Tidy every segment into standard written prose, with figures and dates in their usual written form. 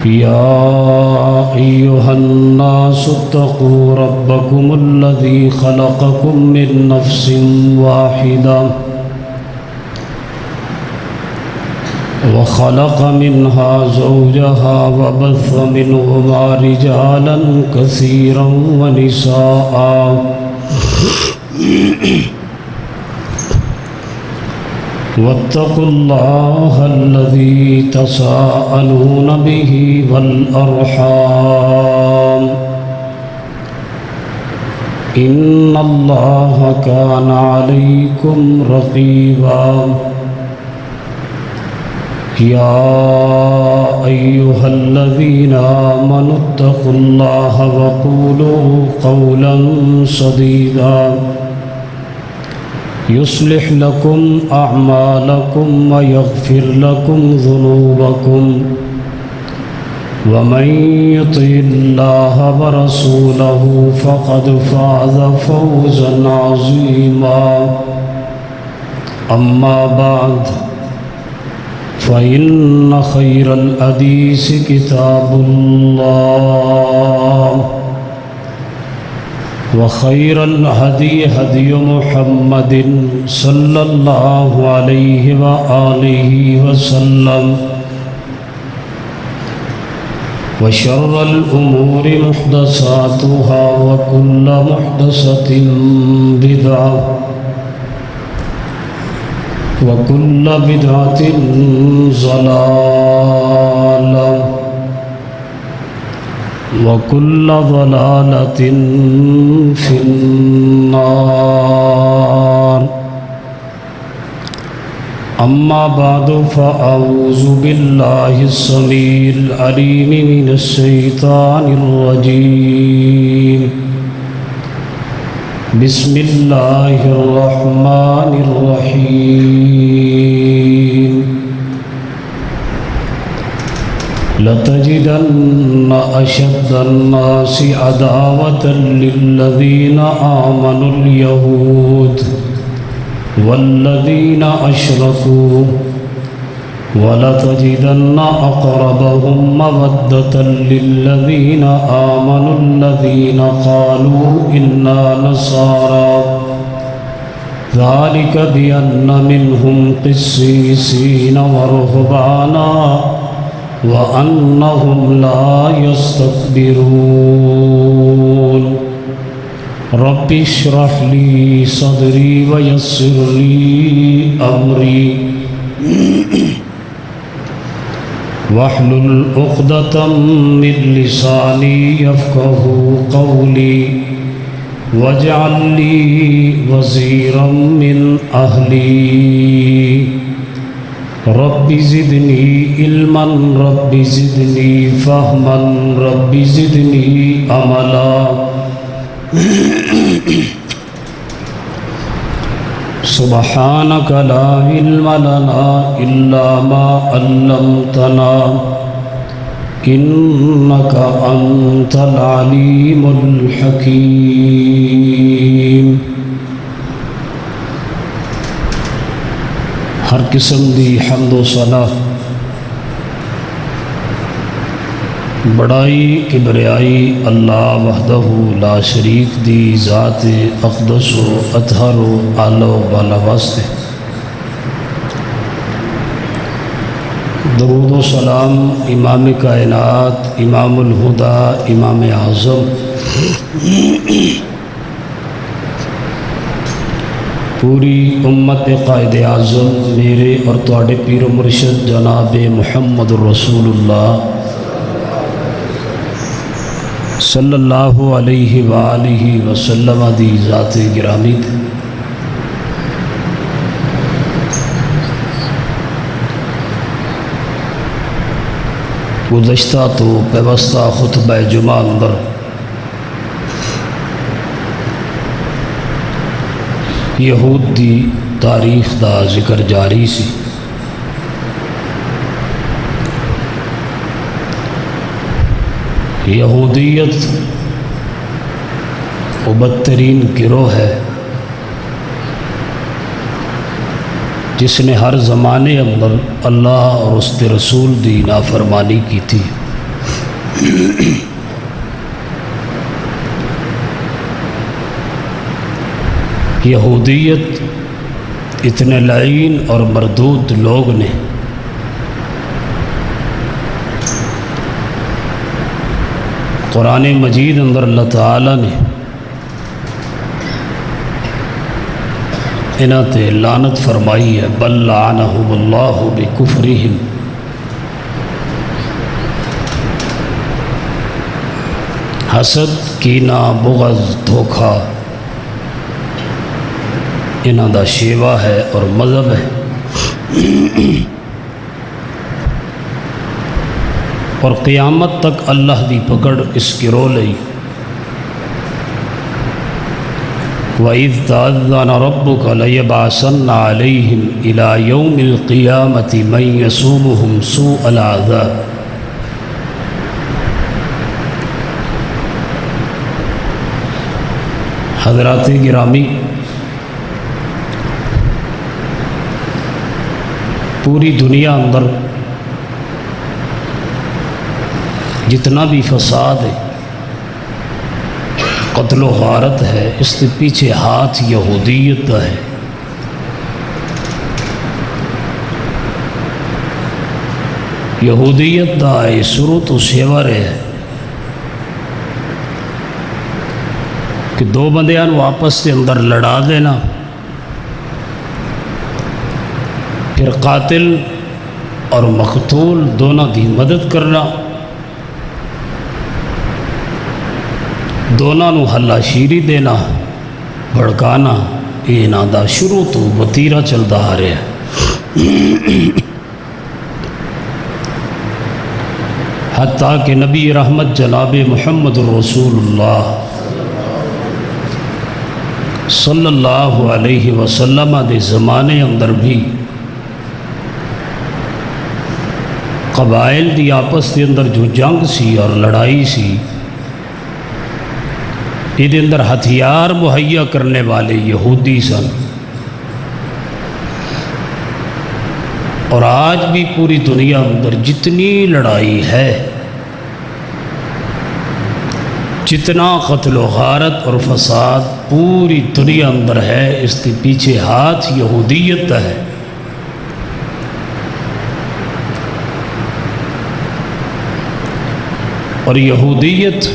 يا أيها الناس اتقوا ربكم الذي خلقكم من نفس واحدة وخلق منها زوجها وبث منهما رجالا كثيرا ونساء واتقوا الله الذي تساءلون به والأرحام إن الله كان عليكم رقيبا يا أيها الذين آمنوا اتقوا الله وقولوا قولا سديدا يصلح لكم أعمالكم ويغفر لكم ذنوبكم ومن يطع الله ورسوله فقد فاز فوزا عظيما أما بعد فإن خير الحديث كتاب الله وخير الهدي هدي محمد صلى الله عليه وآله وسلم وشر الأمور محدثاتها وكل محدثة بدعة وكل بدعة ضلالة وكل ضلالة في النار أما بعد فأعوذ بالله السميع العليم من الشيطان الرجيم بسم الله الرحمن الرحيم لتجدن أشد الناس عداوة للذين آمنوا اليهود والذين أشركوا ولتجدن أقربهم مودة للذين آمنوا الذين قالوا إنا نصارى ذلك بأن منهم قسيسين ورهبانا وأنهم لا يستكبرون رب اشرح لي صدري ويسر لي أمري واحلل عقدة من لساني يفقه قولي واجعل لي وزيرا من أهلي رب زدني علما رب زدني فهما رب زدني عملا سبحانك لا علم لنا إلا ما علمتنا إنك أنت العليم الحكيم ہر قسم دی حمد و ثنا بڑائی کبریائی اللہ وحدہ لا شریک دی ذات اقدس و اطہر و اعلی و بالا واسطے درود و سلام امام کائنات امام الہدا امام اعظم پوری امت قائد اعظم میرے اور تواڈے پیر و مرشد جناب محمد رسول اللہ صلی اللہ علیہ وآلہ وسلم دی ذات گرامی تھے گزشتہ تو پیوستہ خطبہ جمعہ اندر یہود دی تاریخ دا ذکر جاری سی یہودیت وہ بدترین گروہ ہے جس نے ہر زمانے اندر اللہ اور اس کے رسول دی نافرمانی کی تھی۔ یہودیت اتنے لعین اور مردود لوگ نے قرآن مجید اندر اللہ تعالیٰ نے انہاں تے لعنت فرمائی ہے، بل لعنہم اللہ بکفرہم، حسد، کینہ، بغض، دھوکہ انہاں دا شیوا ہے اور مذہب ہے، اور قیامت تک اللہ دی پکڑ اس گروہ لئی۔ وَإِذْ تَأَذَّنَ رَبُّكَ لَيَبْعَثَنَّ عَلَيْهِمْ إِلَى يَوْمِ الْقِيَامَةِ مَنْ يَسُومُهُمْ سُوءَ الْعَذَابِ۔ حضرات گرامی، پوری دنیا اندر جتنا بھی فساد ہے، قتل و غارت ہے، اس کے پیچھے ہاتھ یہودیت کا ہے۔ یہودیت دا ہے شروع تو سیوا رہے ہے کہ دو بندیاں آپس کے اندر لڑا دینا، پھر قاتل اور مقتول دونوں دی مدد کرنا، دونوں نو ہلا شیری دینا، بھڑکانا، یہ انہاں دا شروع تو وتیرا چلتا آ رہا ہے، حتیٰ کہ نبی رحمت جناب محمد رسول اللہ صلی اللہ علیہ وسلم دے زمانے اندر بھی قبائل دی آپس دے اندر جو جنگ سی اور لڑائی سی، یہ اندر ہتھیار مہیا کرنے والے یہودی سن، اور آج بھی پوری دنیا اندر جتنی لڑائی ہے، جتنا قتل و غارت اور فساد پوری دنیا اندر ہے، اس کے پیچھے ہاتھ یہودیت ہے۔ اور یہودیت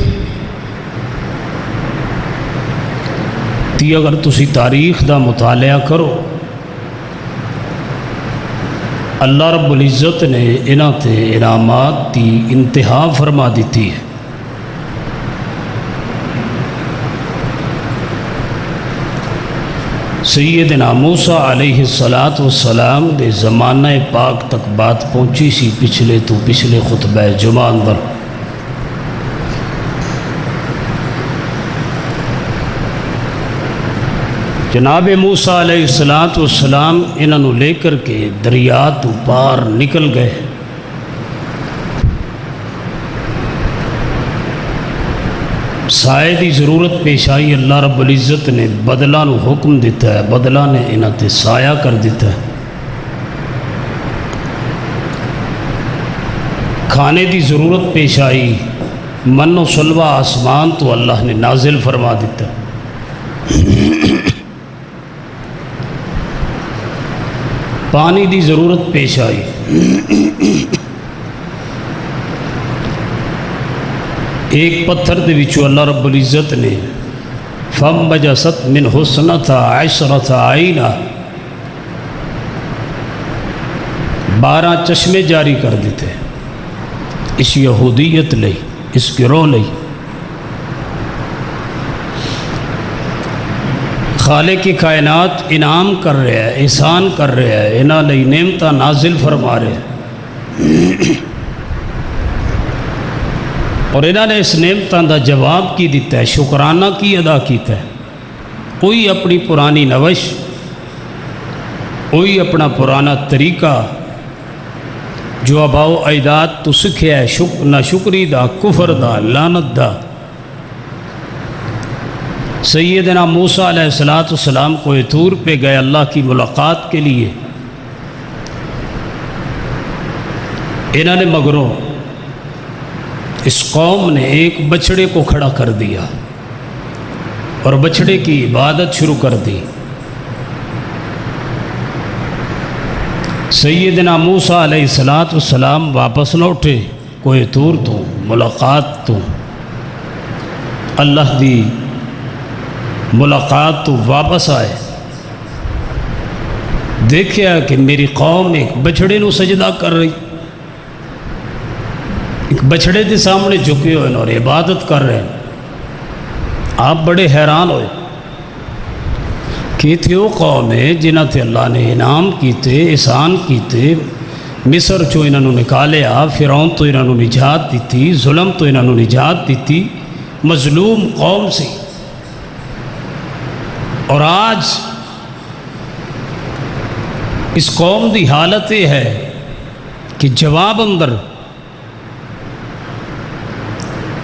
دی اگر تسی تاریخ دا مطالعہ کرو، اللہ رب العزت نے انہاں تے انعامات دی انتہا فرما دیتی ہے۔ سیدنا موسیٰ علیہ السلام دے زمانہ پاک تک بات پہنچی سی پچھلے خطبہ جمعہ اندر۔ جناب موسیٰ علیہ السلام انہوں لے کر کے دریا تو پار نکل گئے، سائے دی ضرورت پیش آئی، اللہ رب العزت نے بدلہ نو حکم دیتا ہے، بدلہ نے انہاں تے سایہ کر دیتا ہے۔ کھانے دی ضرورت پیش آئی، من و سلوہ آسمان تو اللہ نے نازل فرما دیتا ہے۔ پانی دی ضرورت پیش آئی، ایک پتھر دے وچوں اللہ رب العزت نے فَانْبَجَسَتْ مِنْ حُسْنَةَ عَشْرَةَ عَيْنًا 12 چشمے جاری کر دیتے اس یہودیت لئی، اس گروہ لئی۔ خالق کی کائنات انعام کر رہے ہیں، احسان کر رہے ہیں، انہاں لئی نعمتاں نازل فرما رہے ہیں، اور انہاں نے اس نعمتاں دا جواب کی دیتا ہے، شکرانہ کی ادا کیتا ہے۔ کوئی اپنی پرانی نوش، کوئی اپنا پرانا طریقہ جو آباؤ اجداد تو سکھیا ہے، نہ شکری دا، کفر دا، لعنت دا۔ سیدنا موسیٰ علیہ السلام کوہ طور پہ گئے اللہ کی ملاقات کے لیے، انہوں نے مگروں اس قوم نے ایک بچڑے کو کھڑا کر دیا اور بچڑے کی عبادت شروع کر دی۔ سیدنا موسیٰ علیہ السلام واپس لوٹے کوہ طور تو ملاقات تو اللہ دی ملاقات تو واپس آئے، دیکھیا کہ میری قوم ایک بچڑے نو سجدہ کر رہی، ایک بچڑے کے سامنے جھکے ہوئے اور عبادت کر رہے ہیں۔ آپ بڑے حیران ہوئے کہ تھے وہ قوم ہے جنہ تے اللہ نے انعام کیتے، احسان کیتے، مصر چو انہوں نے نکالیا، فرعون تو انہوں نے نجات دیتی، ظلم تو انہوں نے نجات دیتی، مظلوم قوم سی، اور آج اس قوم دی حالت یہ ہے کہ جواب اندر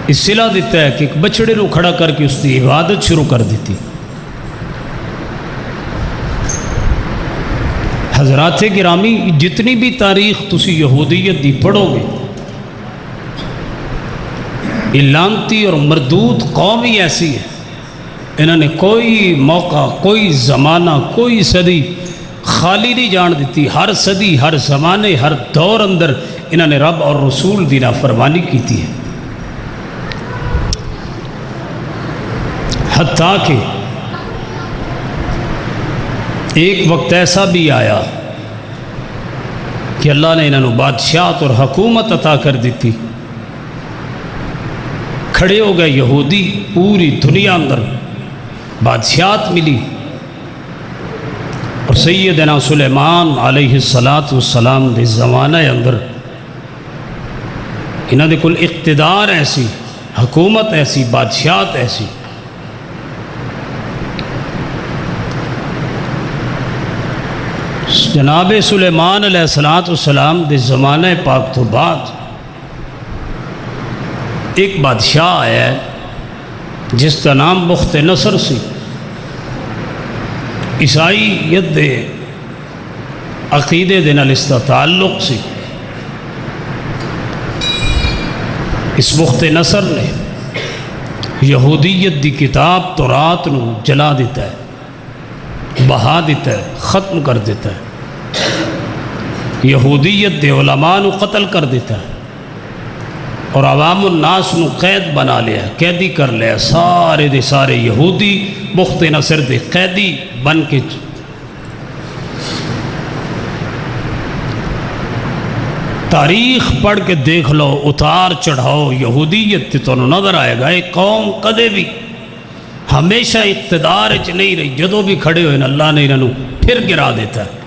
اس صلح دیتا ہے کہ ایک بچڑے نو کھڑا کر کے اس دی عبادت شروع کر دیتی۔ حضرات گرامی، جتنی بھی تاریخ تسی یہودیت دی پڑھو گے، یہ لعنتی اور مردود قوم ہی ایسی ہے، انہوں نے کوئی موقع، کوئی زمانہ، کوئی صدی خالی نہیں جان دیتی۔ ہر صدی، ہر زمانے، ہر دور اندر انہوں نے رب اور رسول دی نافرمانی کیتی ہے، حتیٰ کہ ایک وقت ایسا بھی آیا کہ اللہ نے انہوں بادشاہت اور حکومت عطا کر دیتی، کھڑے ہو گئے یہودی، پوری دنیا اندر بادشاہت ملی، اور سیدنا سلیمان علیہ السلام دے زمانہ اندر انہوں نے کل اقتدار ایسی، حکومت ایسی، بادشاہت ایسی۔ جناب سلیمان علیہ السلام دے زمانہ پاک تو بعد ایک بادشاہ آیا ہے جس کا نام بخت نصر سی، عیسائیت دے عقیدے دے نال اس کا تعلق سی۔ اس بخت نصر نے یہودیت دی کتاب تورات نو جلا دیتا ہے، بہا دیتا ہے، ختم کر دیتا ہے، یہودیت دے علماء نو قتل کر دیتا ہے، اور عوام الناس نو قید بنا لیا، قیدی کر لیا، سارے دے سارے یہودی بخت نصر دے قیدی بن کے۔ تاریخ پڑھ کے دیکھ لو، اتار چڑھاؤ یہودیت تے تو نظر آئے گا ایک قوم کدے بھی ہمیشہ اقتدار اچ نہیں رہی، جدو بھی کھڑے ہوئے اللہ نے انہوں پھر گرا دیتا ہے،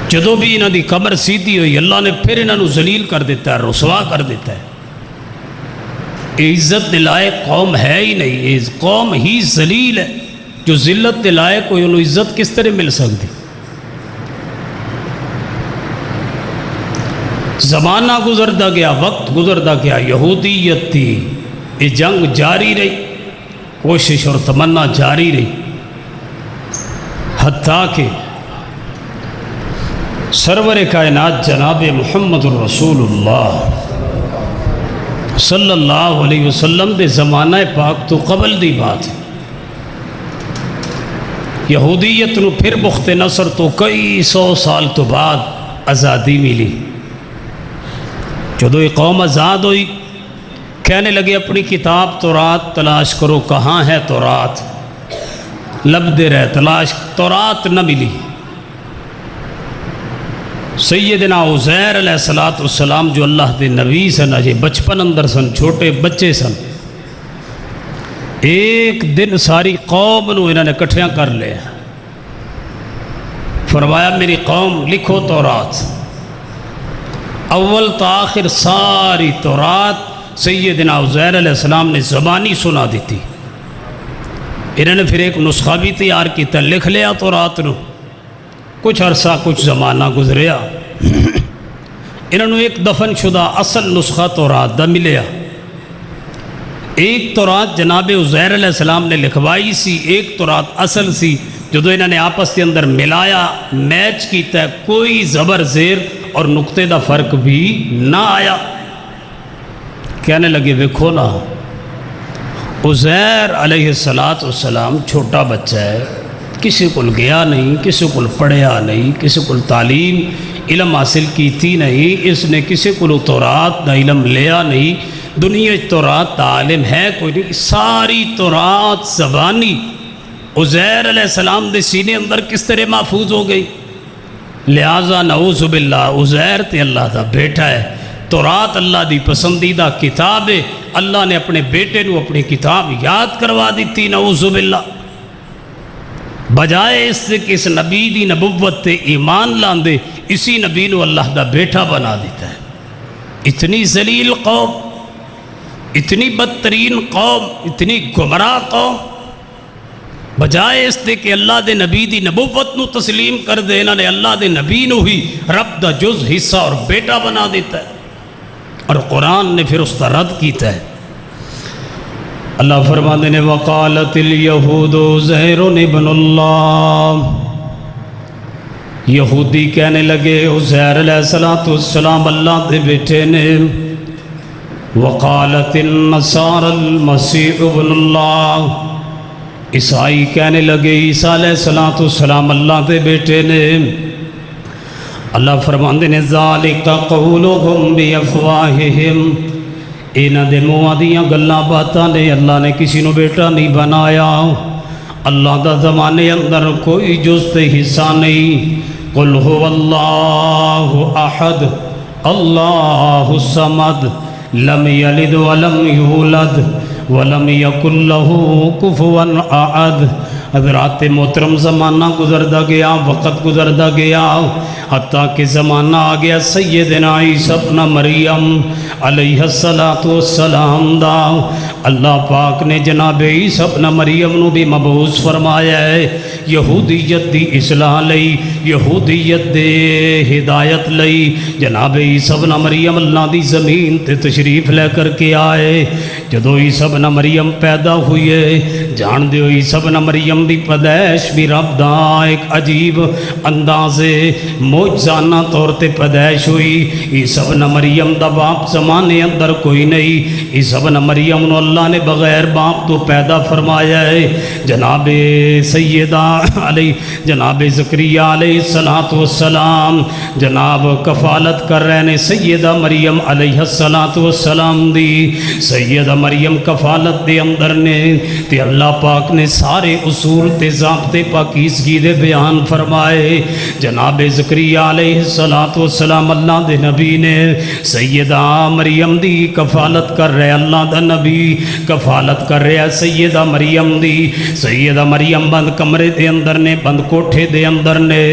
جدو بھی انہوں دی کمر سیدھی ہوئی اللہ نے پھر انہوں ذلیل کر دیتا ہے، رسوا کر دیتا ہے۔ عزت دلائے قوم ہے ہی نہیں، یہ قوم ہی ذلیل ہے، جو ذلت دلائے کوئی انہوں عزت کس طرح مل سکتی۔ زمانہ گزرتا گیا، وقت گزرتا گیا، یہودیت تھی، یہ جنگ جاری رہی، کوشش اور تمنا جاری رہی، حتیٰ کہ سرور کائنات جناب محمد الرسول اللہ صلی اللہ علیہ وسلم دے زمانہ پاک تو قبل دی بات ہے، یہودیت نو پھر بخت نصر تو کئی سو سال تو بعد آزادی ملی۔ جدو یہ قوم آزاد ہوئی، کہنے لگے اپنی کتاب تورات تلاش کرو، کہاں ہے تورات، لبدے رہے تلاش، تورات نہ ملی۔ سیدنا عزیر علیہ السلام جو اللہ دے نبی سن، اجے بچپن اندر سن، چھوٹے بچے سن، ایک دن ساری قوم نو انہوں نے کٹھیاں کر لیا، فرمایا میری قوم لکھو تورات، اول تا آخر ساری تورات سیدنا عزیر علیہ السلام نے زبانی سنا دیتی۔ انہوں نے پھر ایک نسخہ بھی تیار کیتا، لکھ لیا تورات نو، کچھ عرصہ کچھ زمانہ گزریا، انہوں نے ایک دفن شدہ اصل نسخہ تورات دا ملیا۔ ایک تورات جناب عزیر علیہ السلام نے لکھوائی سی، ایک تورات اصل سی، جدو انہوں نے آپس کے اندر ملایا، میچ کیتا ہے، کوئی زبر زیر اور نقطے دا فرق بھی نہ آیا۔ کہنے لگے ویکھو نا، عزیر علیہ السلام چھوٹا بچہ ہے، کسی کو گیا نہیں، کسی کو پڑھیا نہیں، کسی کو تعلیم علم حاصل کیتی نہیں، اس نے کسی کو تورات دا علم لیا نہیں، دنیا تورات دا عالم ہے کوئی نہیں، ساری تورات زبانی عزیر علیہ السلام دے سینے اندر کس طرح محفوظ ہو گئی۔ لہٰذا نعوذ باللہ عزیر تے اللہ دا بیٹا ہے، تورات اللہ دی پسندیدہ کتاب ہے، اللہ نے اپنے بیٹے نو اپنی کتاب یاد کروا دیتی، نعوذ باللہ، بجائے اس سے کہ اس نبی دی نبوت تے ایمان لاندے اسی نبی نو اللہ دا بیٹا بنا دیتا ہے۔ اتنی ذلیل قوم، اتنی بدترین قوم، اتنی گمراہ قوم، بجائے اس دے کہ اللہ دے نبی دی نبوت نو تسلیم کر دے، انہوں نے اللہ دے نبی نو ہی رب دا جز حصہ اور بیٹا بنا دیتا ہے، اور قرآن نے پھر اس کا رد کیتا ہے۔ اللہ فرماتے نے وقالت الیہود عزیر ابن اللہ، یہودی کہنے لگے عزیر علیہ السلام اللہ دے بیٹے نے، وقالت النصارى المسیح ابن اللہ، عیسائی کہنے لگے عیسیٰ علیہ السلام اللہ دے بیٹے نے۔ اللہ فرماندے نے ذالک قولہم بافواہہم، انہاں دے منہاں دیاں گلاں باتاں نے، اللہ نے کسی نو بیٹا نہیں بنایا، اللہ دا زمانے اندر کوئی جز تے حصہ نہیں۔ قل هو اللہ احد اللہ الصمد لم یلد ولم یولد ولم یکن له کفوا احد۔ حضرات محترم زمانہ گزردا گیا، وقت گزردا گیا، حتیٰ کہ زمانہ آ گیا سیدنا عیسیٰ ابن مریم علیہ السلام دا۔ اللہ پاک نے جناب عیسیٰ ابن مریم نو بھی مبعوث فرمایا ہے یہودیت دی اصلاح لئی، یہودیت دے ہدایت لئی۔ جناب عیسیٰ ابن مریم اللہ دی زمین تے تشریف لے کر کے آئے۔ جدو عیسیٰ ابن مریم پیدا ہوئے، جان دیو عیسیٰ ابن مریم دی پیدائش بھی رب دا ایک عجیب اندازے معجزانہ طور تے پیدائش ہوئی۔ عیسیٰ ابن مریم دا باپ زمانے اندر کوئی نہیں، عیسیٰ ابن مریم نو اللہ نے بغیر باپ تو پیدا فرمایا ہے۔ جناب سیدہ علیہ، جناب زکریہ علیہ السلام جناب کفالت کر رہے نے سیدہ مریم علیہ السلام دی۔ سیدہ مریم کفالت دے اندر نے تے اللہ پاک نے سارے اصول تے ضابطے پاکیزگی دے بیان فرمائے۔ جناب زکریہ علیہ السلام اللہ دے نبی نے سیدہ مریم دی کفالت کر رہے، اللہ دا نبی کفالت کر رہے سیدہ مریم دی۔ سیدہ مریم بند کمرے دے اندر نے، بند کوٹھے دے اندر نے،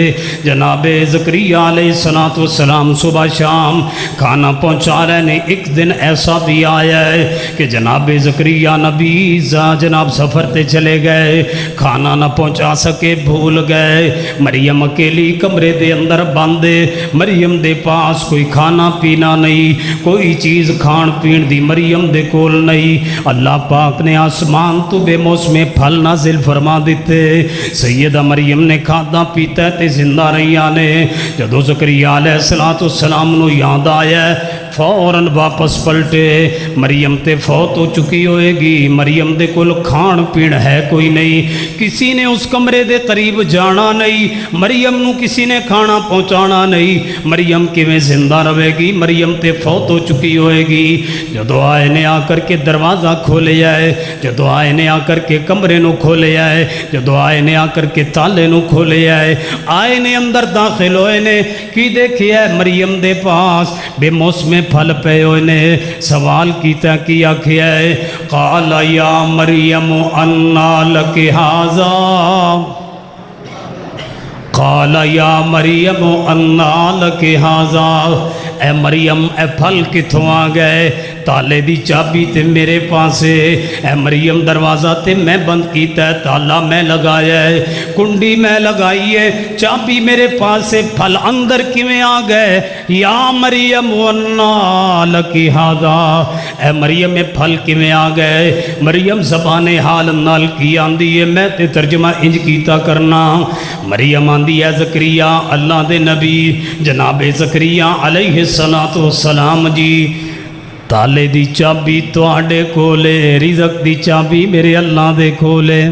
جناب زکریہ علیہ السلام صبح شام کھانا پہنچا رہے نے۔ ایک دن ایسا بھی آیا ہے کہ جناب زکریہ نبی جناب سفر تے چلے گئے، کھانا نہ پہنچا سکے، بھول گئے۔ مریم اکیلی کمرے دے اندر بندے، مریم دے پاس کوئی کھانا پینا نہیں، کوئی چیز کھان پین دی مریم دے کول نہیں۔ اللہ پاک نے آسمان تو بے موسم پھل نازل فرما دیتے، سیدہ مریم نے کھادا پیتا تے زندہ رہیاں نے۔ جدو زکریہ علیہ السلام نو یاد آیا فوراً واپس پلٹے، مریم تے فوت ہو چکی ہوئے گی، مریم دے کول کھان پین ہے کوئی نہیں، کسی نے اس کمرے دے قریب جانا نہیں، مریم نو کسی نے کھانا پہنچانا نہیں، مریم کیویں زندہ رہے گی، مریم تے فوت ہو چکی ہوئے گی۔ جدو آئے نے آ کر کے دروازہ کھولے آئے، جدو آئے نے آ کر کے کمرے نو کھولے آئے، جدو آئے نے آ کر کے تالے نو کھولے آئے، آئے نے اندر داخل ہوئے نے، کی دیکھیا ہے مریم دے پاس بے موسم پھل پے ہوئے نے۔ سوال کیتا کی آکھیا ہے قال یا مریم انا لک ھذا، قال یا مریم انا لک ھذا، اے مریم اے پھل کتھوں آ گئے؟ تالے دی چابی تے میرے پاس ہے، اے مریم دروازہ تے میں بند کیتا ہے، تالا میں لگایا ہے، کنڈی میں لگائی ہے، چابی میرے پاس ہے، پھل اندر کیویں آ گئے؟ یا مریم وَنَّا لَكِ هَذَا، اے مریم میں پھل کیویں آ گئے؟ مریم زبان حال نال کی آندی ہے، میں تے ترجمہ انج کیتا کرنا۔ مریم آندی ہے زکریا اللہ دے نبی جناب زکریا علیہ السلام جی، تالے دی چابی تواڈے کولے، رزق دی چابی میرے اللہ دے کولے۔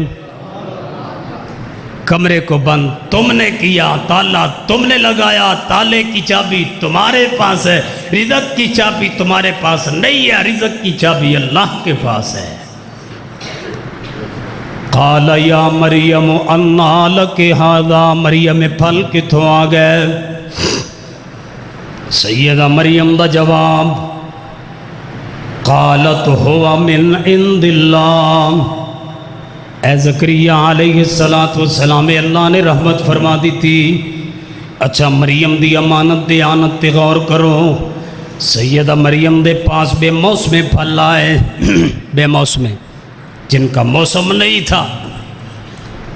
کمرے کو بند تم نے کیا، تالا تم نے لگایا، تالے کی چابی تمہارے پاس ہے، رزق کی چابی تمہارے پاس نہیں ہے، رزق کی چابی اللہ کے پاس ہے۔ قال یا مریم انا لک ھذا، مریم پھل کتھوں آ گئے؟ سیدہ مریم دا جواب قالت ہوا من عند اللہ، اے زکریا علیہ السلام اللہ نے رحمت فرما دی تھی۔ اچھا مریم دی امانت دیانت تے غور کرو، سیدہ مریم دے پاس بے موسم پھل آئے، بے موسم جن کا موسم نہیں تھا۔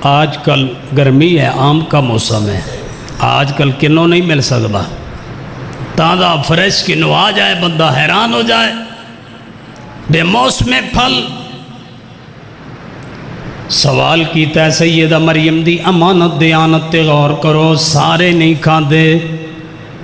آج کل گرمی ہے، آم کا موسم ہے، آج کل کنوں نہیں مل سکتا، تازہ فریش کنوں آ جائے بندہ حیران ہو جائے، بے موسم پھل۔ سوال کیتا ہے سیدہ مریم دی امانت دیانت تے غور کرو، سارے نہیں کھاندے،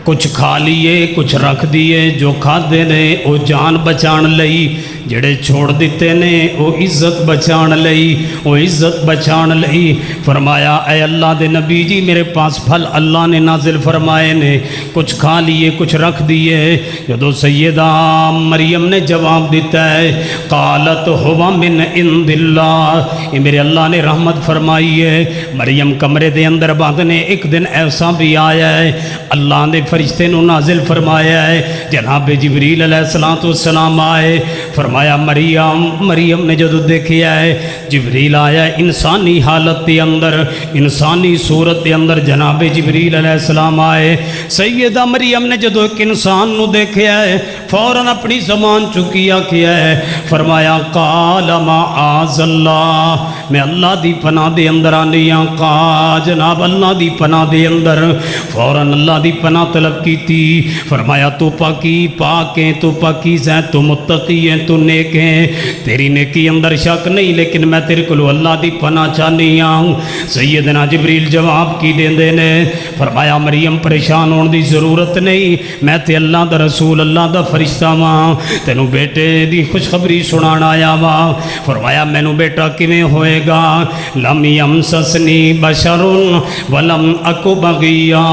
کچھ کھا لیے کچھ رکھ دیے، جو کھادے نے وہ جان بچان لئی، جڑے چھوڑ دیتے نے وہ عزت بچان لئی، وہ عزت بچان لئی۔ فرمایا اے اللہ دے نبی جی میرے پاس پھل اللہ نے نازل فرمائے نے، کچھ کھا لیے کچھ رکھ دیے۔ جدو سیدہ مریم نے جواب دیتا ہے قالت ہوا من عند اللہ، یہ میرے اللہ نے رحمت فرمائی ہے۔ مریم کمرے دے اندر باندھنے، ایک دن ایسا بھی آیا ہے اللہ نے فرشتے نو نازل فرمایا ہے، جناب جبریل علیہ السلام آئے، فرمایا مریم نے جدو دیکھیا ہے جبریل آیا ہے انسانی حالت دے اندر، انسانی صورت دے اندر، جناب جبریل علیہ السلام آئے، سیدہ مریم نے جدو ایک انسان نو دیکھیا ہے فوراً اپنی زبان چکیا کیا ہے، فرمایا قال معاذ اللہ، میں اللہ دی پناہ دے اندر آنی ہاں، جناب اللہ دی پناہ دے اندر، فوراً اللہ دی پناہ طلب کی تھی۔ فرمایا تو پاکی پاک ہے، تو پاکیزہ ہے، تو متقی ہے، تو نیک ہے، تیری نیکی اندر شک نہیں، لیکن میں تیرے کو اللہ دی پناہ چاہنی ہوں۔ سیدنا جبریل جواب کی دیں دینے، فرمایا مریم پریشان ہونے دی ضرورت نہیں، میں تے اللہ دا رسول اللہ دا فرشتہ ماں، تینوں بیٹے دی خوشخبری سنانا آیا ماں۔ فرمایا مینوں بیٹا کیویں ہوئے گا؟ لم یمسسنی بشر ولم اکو بغیا،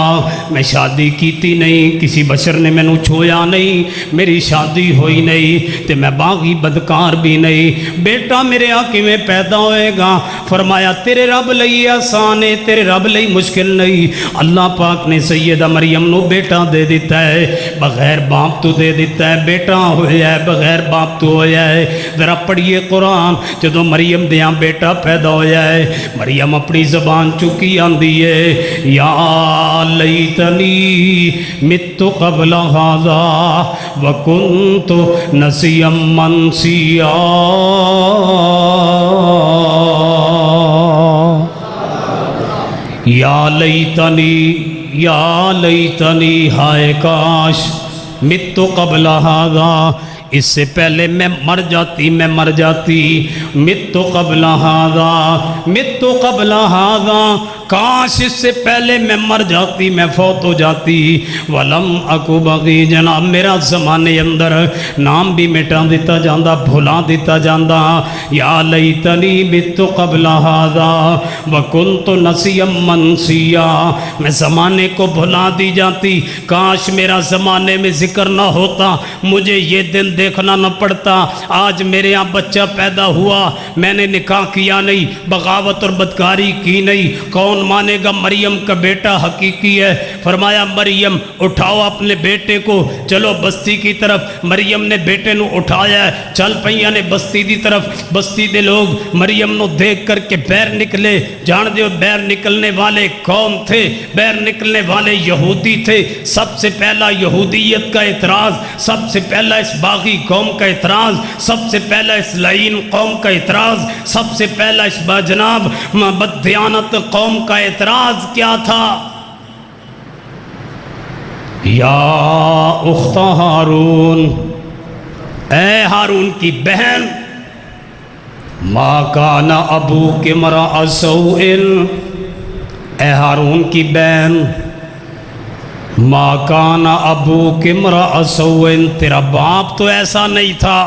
میں شادی کیتی نہیں، کسی بشر نے مینوں چھویا نہیں، میری شادی ہوئی نہیں، تے میں باغی بدکار بھی نہیں، بیٹا میرے آنکھ میں پیدا ہوئے گا۔ فرمایا تیرے رب لئی آسان ہے، تیرے رب لئی مشکل نہیں۔ اللہ پاک نے سیدہ مریم نو بیٹا دے دیتا ہے، بغیر باپ تو دے دیتا ہے، بیٹا ہویا ہے بغیر باپ تو ہویا ہے۔ ذرا پڑھیے قرآن، جدو مریم دیاں بیٹا پیدا ہویا ہے، مریم اپنی زبان چکی آندی ہے یا لیتنی مت قبل ھذا وکنت نسیا منسیا، یا لیتنی ہائے کاش مت قبل ھذا، اس سے پہلے میں مر جاتی، میں مر جاتی، مت قبل ھذا، مت قبل ھذا، کاش اس سے پہلے میں مر جاتی، میں فوت ہو جاتی، ولم اکو بغی، جناب میرا زمانے اندر نام بھی مٹا دیتا جاندہ، بھلا دیتا جاندہ، یا لیتنی مت قبل ھذا وکنت نسیا منسیا، میں زمانے کو بھلا دی جاتی، کاش میرا زمانے میں ذکر نہ ہوتا، مجھے یہ دن دیکھنا نہ پڑتا۔ آج میرے یہاں بچہ پیدا ہوا، میں نے نکاح کیا نہیں، بغاوت اور بدکاری کی نہیں، کون مانے گا مریم کا بیٹا حقیقی ہے؟ فرمایا مریم اٹھاؤ اپنے بیٹے کو، چلو بستی کی طرف۔ مریم نے بیٹے نو اٹھایا ہے، چل پئیاں نے بستی دی طرف۔ بستی دے لوگ مریم نو دیکھ کر کے بیر نکلے، جان دیو بیر نکلنے والے کون تھے؟ بیر نکلنے والے یہودی تھے۔ سب سے پہلا یہودیت کا اعتراض، سب سے پہلا اس باغ باغی قوم کا اعتراض، سب سے پہلا اس لعین قوم کا اعتراض، سب سے پہلا اس باجناب بددیانت قوم کا اعتراض کیا تھا؟ یا اخت ہارون، اے ہارون کی بہن، ما کان ابوک امرأ سوء، اے ہارون کی بہن، ما کان ابوک امرأ سوء، تیرا باپ تو ایسا نہیں تھا،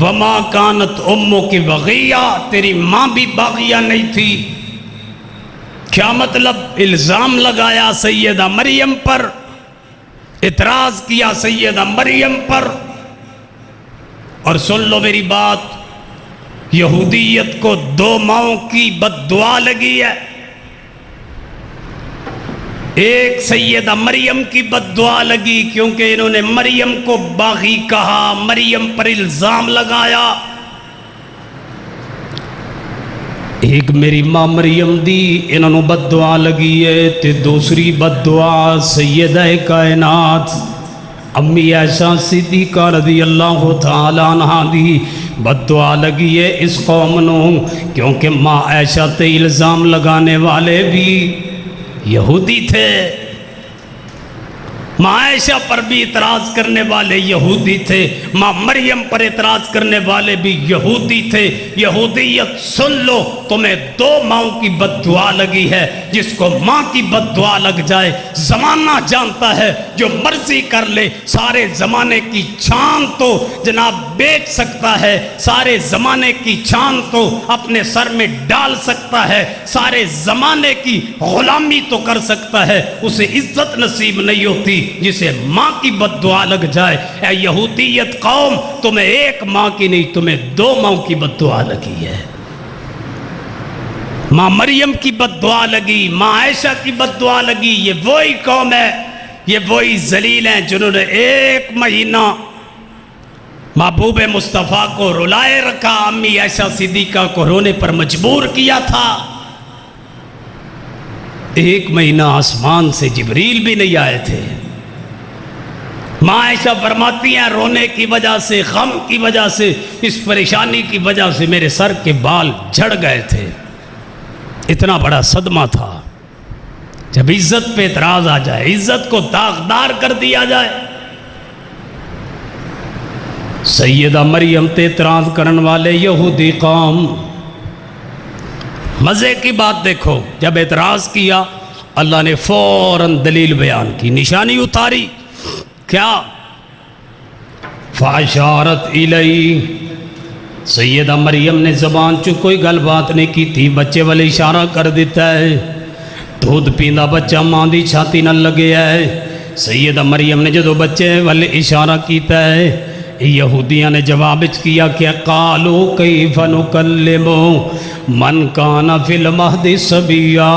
وما کانت امک بغیہ، تیری ماں بھی باغیہ نہیں تھی۔ کیا مطلب؟ الزام لگایا سیدہ مریم پر، اعتراض کیا سیدہ مریم پر۔ اور سن لو میری بات، یہودیت کو دو ماؤں کی بد دعا لگی ہے، ایک سیدہ مریم کی بد دعا لگی کیونکہ انہوں نے مریم کو باغی کہا، مریم پر الزام لگایا۔ ایک میری ماں مریم دی انہوں نے بد دعا لگی ہے، تے دوسری بد دعا سیدہ کائنات امی عائشہ صدیقہ رضی اللہ تعالیٰ عنہ دی بد دعا لگی ہے اس قوم نو، کیونکہ ماں عائشہ تے الزام لگانے والے بھی یہودی تھے، ماں عائشہ پر بھی اعتراض کرنے والے یہودی تھے، ماں مریم پر اعتراض کرنے والے بھی یہودی تھے۔ یہودیت سن لو، تمہیں دو ماؤں کی بد دعا لگی ہے، جس کو ماں کی بد دعا لگ جائے زمانہ جانتا ہے جو مرضی کر لے، سارے زمانے کی چھان تو جناب بیچ سکتا ہے، سارے زمانے کی چھان تو اپنے سر میں ڈال سکتا ہے، سارے زمانے کی غلامی تو کر سکتا ہے، اسے عزت نصیب نہیں ہوتی جسے ماں کی بد دعا لگ جائے۔ اے یہودیت قوم، تمہیں ایک ماں کی نہیں، تمہیں دو ماں کی بد دعا لگی ہے۔ ماں مریم کی بد دعا لگی، ماں عائشہ کی بد دعا لگی۔ یہ وہی قوم ہے، یہ وہی ذلیل ہیں جنہوں نے ایک مہینہ محبوب مصطفیٰ کو رلائے رکھا، امی عائشہ صدیقہ کو رونے پر مجبور کیا تھا۔ ایک مہینہ آسمان سے جبریل بھی نہیں آئے تھے۔ ماں عائشہ فرماتی ہیں رونے کی وجہ سے، غم کی وجہ سے، اس پریشانی کی وجہ سے میرے سر کے بال جھڑ گئے تھے، اتنا بڑا صدمہ تھا۔ جب عزت پہ اعتراض آ جائے، عزت کو داغدار کر دیا جائے۔ سیدہ مریم تے اعتراض کرن والے یہودی قوم، مزے کی بات دیکھو، جب اعتراض کیا اللہ نے فوراً دلیل بیان کی، نشانی اتاری۔ کیا؟ فاشارت الی، سیدہ مریم نے زبان چو کوئی گل بات نہیں کی تھی، بچے والے اشارہ کر دیتا ہے، دودھ پیندا بچہ ماں دی چھاتی نہ لگے ہے۔ سیدہ مریم نے جدو بچے والے اشارہ کیتا ہے، یہودیاں نے جواب کیا کہ قالو کیف نکلم من کان فی المہد صبیا،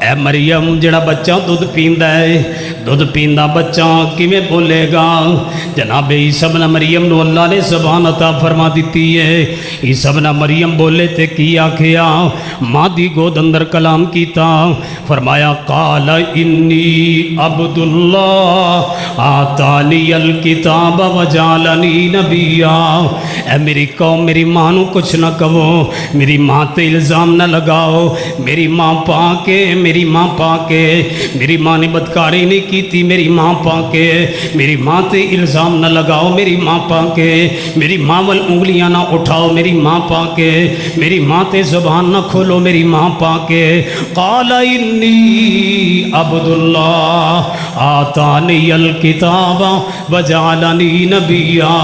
اے مریم جڑا بچہ دودھ پیندا ہے، دودھ پیندا بچہ کیویں بولے گا؟ جناب عیسیٰ ابن مریم نو اللہ نے زبان عطا فرما دیتی ہے۔ عیسیٰ ابن مریم بولے تے کی آکھیا؟ ماں دی گود اندر کلام کیتا، فرمایا قال انی عبد اللہ آتانی الکتاب وجعلنی نبیا۔ اے میری قوم، میری ماں نو کچھ نہ کہو، میری ماں تے الزام نہ لگاؤ، میری ماں پاکے، میری ماں پاکے، میری ماں نے بدکاری نہیں کی تھی، میری ماں پاکے، میری ماں تے الزام نہ لگاؤ، میری ماں پاکے، میری ماں وال انگلیاں نہ اٹھاؤ، میری ماں پاکے، میری ماں تے زبان نہ کھولو، میری ماں پاکے۔ قال انی عبد اللہ آتانی الکتاب وجعلنی نبیا،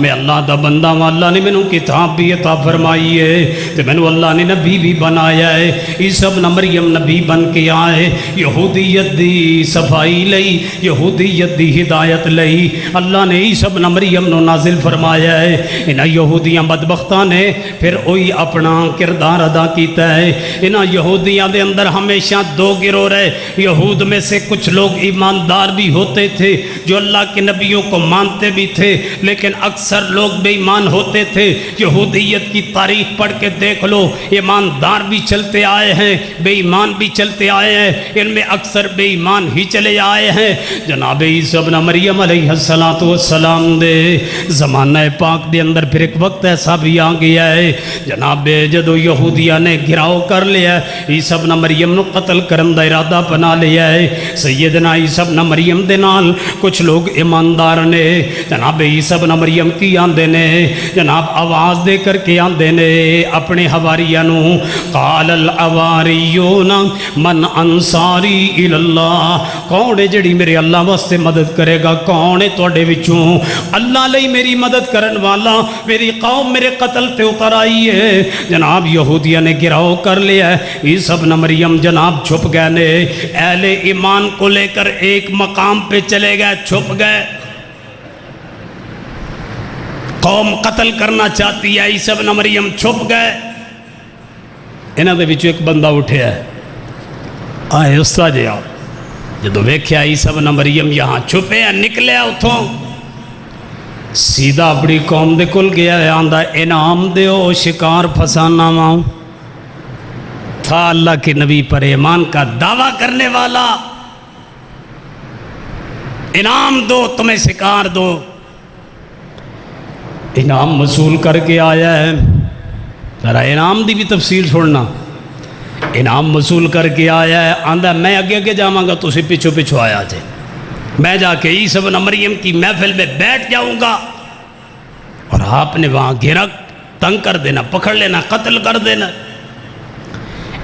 میں اللہ دا بندہ ہوں، اللہ نے مینوں کتاب بھی عطا فرمائی ہے تے مینوں اللہ نے نبی بھی بنایا ہے۔ عیسیٰ ابن مریم نبی بن کے آئے، یہودیت دی صفائی لئی، یہودیت دی ہدایت لئی اللہ نے عیسیٰ ابن مریم نو نازل فرمایا ہے۔ انہاں یہودیاں بدبختاں نے پھر وہی اپنا کردار ادا کیتا ہے۔ انہاں یہودیاں دے اندر ہمیشہ دو گروہ رہے، یہود میں سے کچھ لوگ ایماندار بھی ہوتے تھے جو اللہ کے نبیوں کو مانتے بھی تھے، لیکن اکثر لوگ بے ایمان ہوتے تھے۔ یہودیت کی تاریخ پڑھ کے دیکھ لو، ایماندار بھی چلتے آئے ہیں، بے ایمان بھی چلتے چلتے آئے ہیں، ان میں اکثر بے ایمان ہی چلے آئے ہیں۔ جناب عیسیٰ ابن مریم علیہ السلام دے زمانہ پاک دے اندر پھر ایک وقت ایسا بھی آ گیا ہے جناب جدو یہودیاں نے گھراؤ کر لیا عیسیٰ ابن مریم نو قتل کرن دا ارادہ بنا لیا ہے۔ سیدنا عیسیٰ ابن مریم دے نال کچھ لوگ ایماندار نے جناب عیسیٰ ابن مریم کی آندے نے جناب آواز دے کر کے آندے نے اپنے حواریہ نو، قال الحواریون من انصاری الاللہ، کون ہے جڑی میرے اللہ واسطے مدد کرے گا؟ کون ہے توڑے وچوں اللہ لئی میری مدد کرن والا؟ میری قوم میرے قتل تے اتر آئی ہے۔ جناب یہودیہ نے گراؤ کر لیا ہے، عیسیٰ ابن مریم جناب چھپ گئے نے، اہل ایمان کو لے کر ایک مقام پہ چلے گئے، چھپ گئے۔ قوم قتل کرنا چاہتی ہے، عیسیٰ ابن مریم چھپ گئے۔ انہاں دے وچوں ایک بندہ اٹھیا ہے، آئے استاد جی آؤ، جدو ویکھیا عیسیٰ ابن مریم یہاں چھپے ہیں، نکلے اتھوں سیدھا اپنی قوم دے کل گیا ہے، آندہ انعام دیو شکار پھسانا ماں تھا اللہ کے نبی پر ایمان کا دعویٰ کرنے والا، انعام دو تمہیں شکار دو۔ انعام وصول کر کے آیا ہے، ذرا انعام دی بھی تفصیل چھوڑنا۔ انعام وصول کر کے آیا ہے، آندہ میں آگے آگے جاؤں گا، تو اسے پیچھو پیچھو آیا جائے، میں جا کے عیسیٰ ابن مریم کی محفل میں بیٹھ جاؤں گا اور آپ نے وہاں گھیرا تنگ کر دینا، پکڑ لینا، قتل کر دینا۔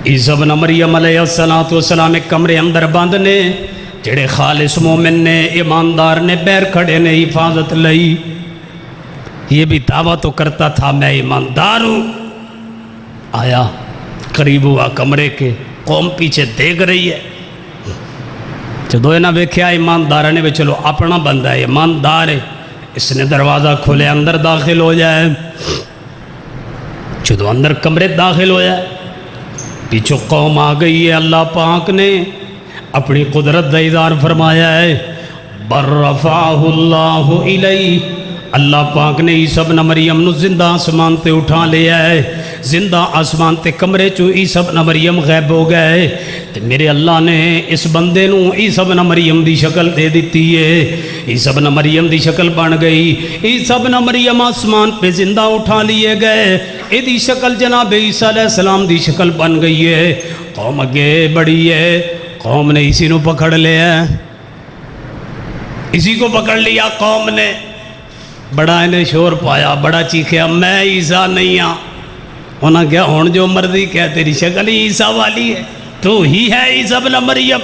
عیسیٰ ابن مریم علیہ السلام ایک کمرے اندر باندھنے، جڑے خالص مومن نے ایماندار نے بیر کھڑے نے حفاظت لئی، یہ بھی دعویٰ تو کرتا تھا میں ایماندار ہوں۔ آیا قریب ہوا کمرے کے، قوم پیچھے دیکھ رہی ہے، جدو انہاں ویکھیا ایماندار نے بھی چلو اپنا بندہ ہے، ایماندار ہے، اس نے دروازہ کھولے اندر داخل ہو جائے۔ جدو اندر کمرے داخل ہو جائے، پیچھو قوم آ گئی ہے، اللہ پاک نے اپنی قدرت دا اظہار فرمایا ہے، برفعہ اللہ الیہ، اللہ پاک نے عیسیٰ ابن مریم نو زندہ آسمان تے اٹھا لیا ہے، زندہ آسمان تے کمرے چو عیسیٰ ابن مریم غیب ہو گئے، تے میرے اللہ نے اس بندے نو عیسیٰ ابن مریم دی شکل دے دیتی ہے، عیسیٰ ابن مریم دی شکل بن گئی، عیسیٰ ابن مریم آسمان پہ زندہ اٹھا لیے گئے، اے دی شکل جناب عیسیٰ علیہ السلام دی شکل بن گئی ہے۔ قوم اگے بڑی ہے، قوم نے اسی نو پکڑ لیا، اسی کو پکڑ لیا قوم نے، بڑا انہیں شور پایا، بڑا چیخیا میں عیسیٰ نہیں ہاں۔ انہاں کیا ہون جو مرضی کہہ، تیری شکل ہی عیسیٰ والی ہے، تو ہی ہے عیسیٰ ابن مریم،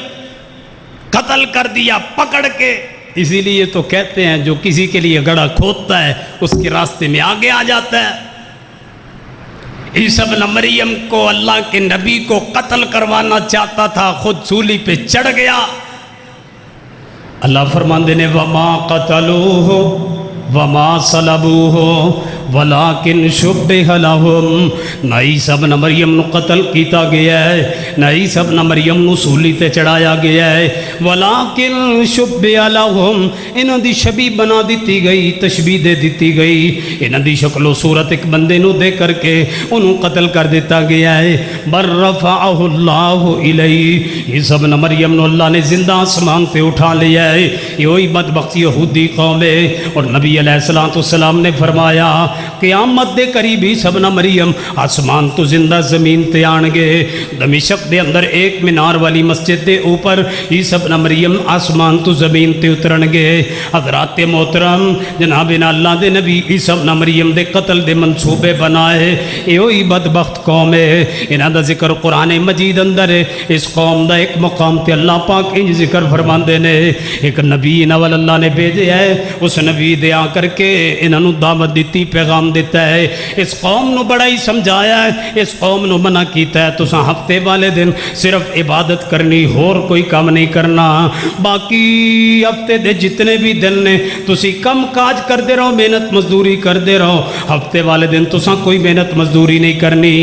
قتل کر دیا پکڑ کے۔ اسی لیے تو کہتے ہیں جو کسی کے لیے گڑھا کھودتا ہے اس کے راستے میں آگے آ جاتا ہے۔ عیسیٰ ابن مریم کو اللہ کے نبی کو قتل کروانا چاہتا تھا، خود سولی پہ چڑھ گیا۔ اللہ فرماندے نے وما قتلوہ وما صلبوہ ولیکن شبہ لہم، نہ عیسیٰ ابن مریم نو قتل کیتا گیا ہے، نہ عیسیٰ ابن مریم نو سولی تے چڑھایا گیا ہے، ولیکن شبہ لہم، انہاں دی شبیہ بنا دیتی گئی، تشبیہ دے دیتی گئی، انہاں دی شکل و صورت ایک بندے نو دے کر کے انہوں قتل کر دیتا گیا ہے۔ بر رفعہ اللہ الیہ، عیسیٰ ابن مریم نو اللہ نے زندہ آسمان تے اٹھا لیا ہے۔ یہ وہی بدبخت یہودی قوم ہے، اور نبی علیہ السلام نے فرمایا قیامت دے قریب عیسیٰ ابن مریم آسمان تو زندہ زمین تے آن گے۔ دمشق دے اندر ایک مینار والی مسجد دے اوپر عیسیٰ ابن مریم آسمان تو زمین تے اترن گے۔ حضرات محترم جناب اللہ دے نبی عیسیٰ ابن مریم دے قتل دے منصوبے بنائے، یہ وہی بدبخت قوم ہے۔ انہاں دا ذکر قرآن مجید اندر ہے۔ اس قوم دا ایک مقام تے اللہ پاک انج ذکر فرماندے نے، ایک نبی نول اللہ نے بھیجے ہے، اس نبی دے آ کر کے انہاں نو دعوت دیتی، پیغام دیتا ہے، اس قوم نو بڑا ہی سمجھایا ہے، اس قوم نو منع کیتا ہے تساں ہفتے والے دن صرف عبادت کرنی، اور کوئی کام نہیں کرنا، باقی ہفتے دے جتنے بھی دن نے تسی کم کاج کر دے رہو، محنت مزدوری کر دے رہو، ہفتے والے دن تساں کوئی محنت مزدوری نہیں کرنی۔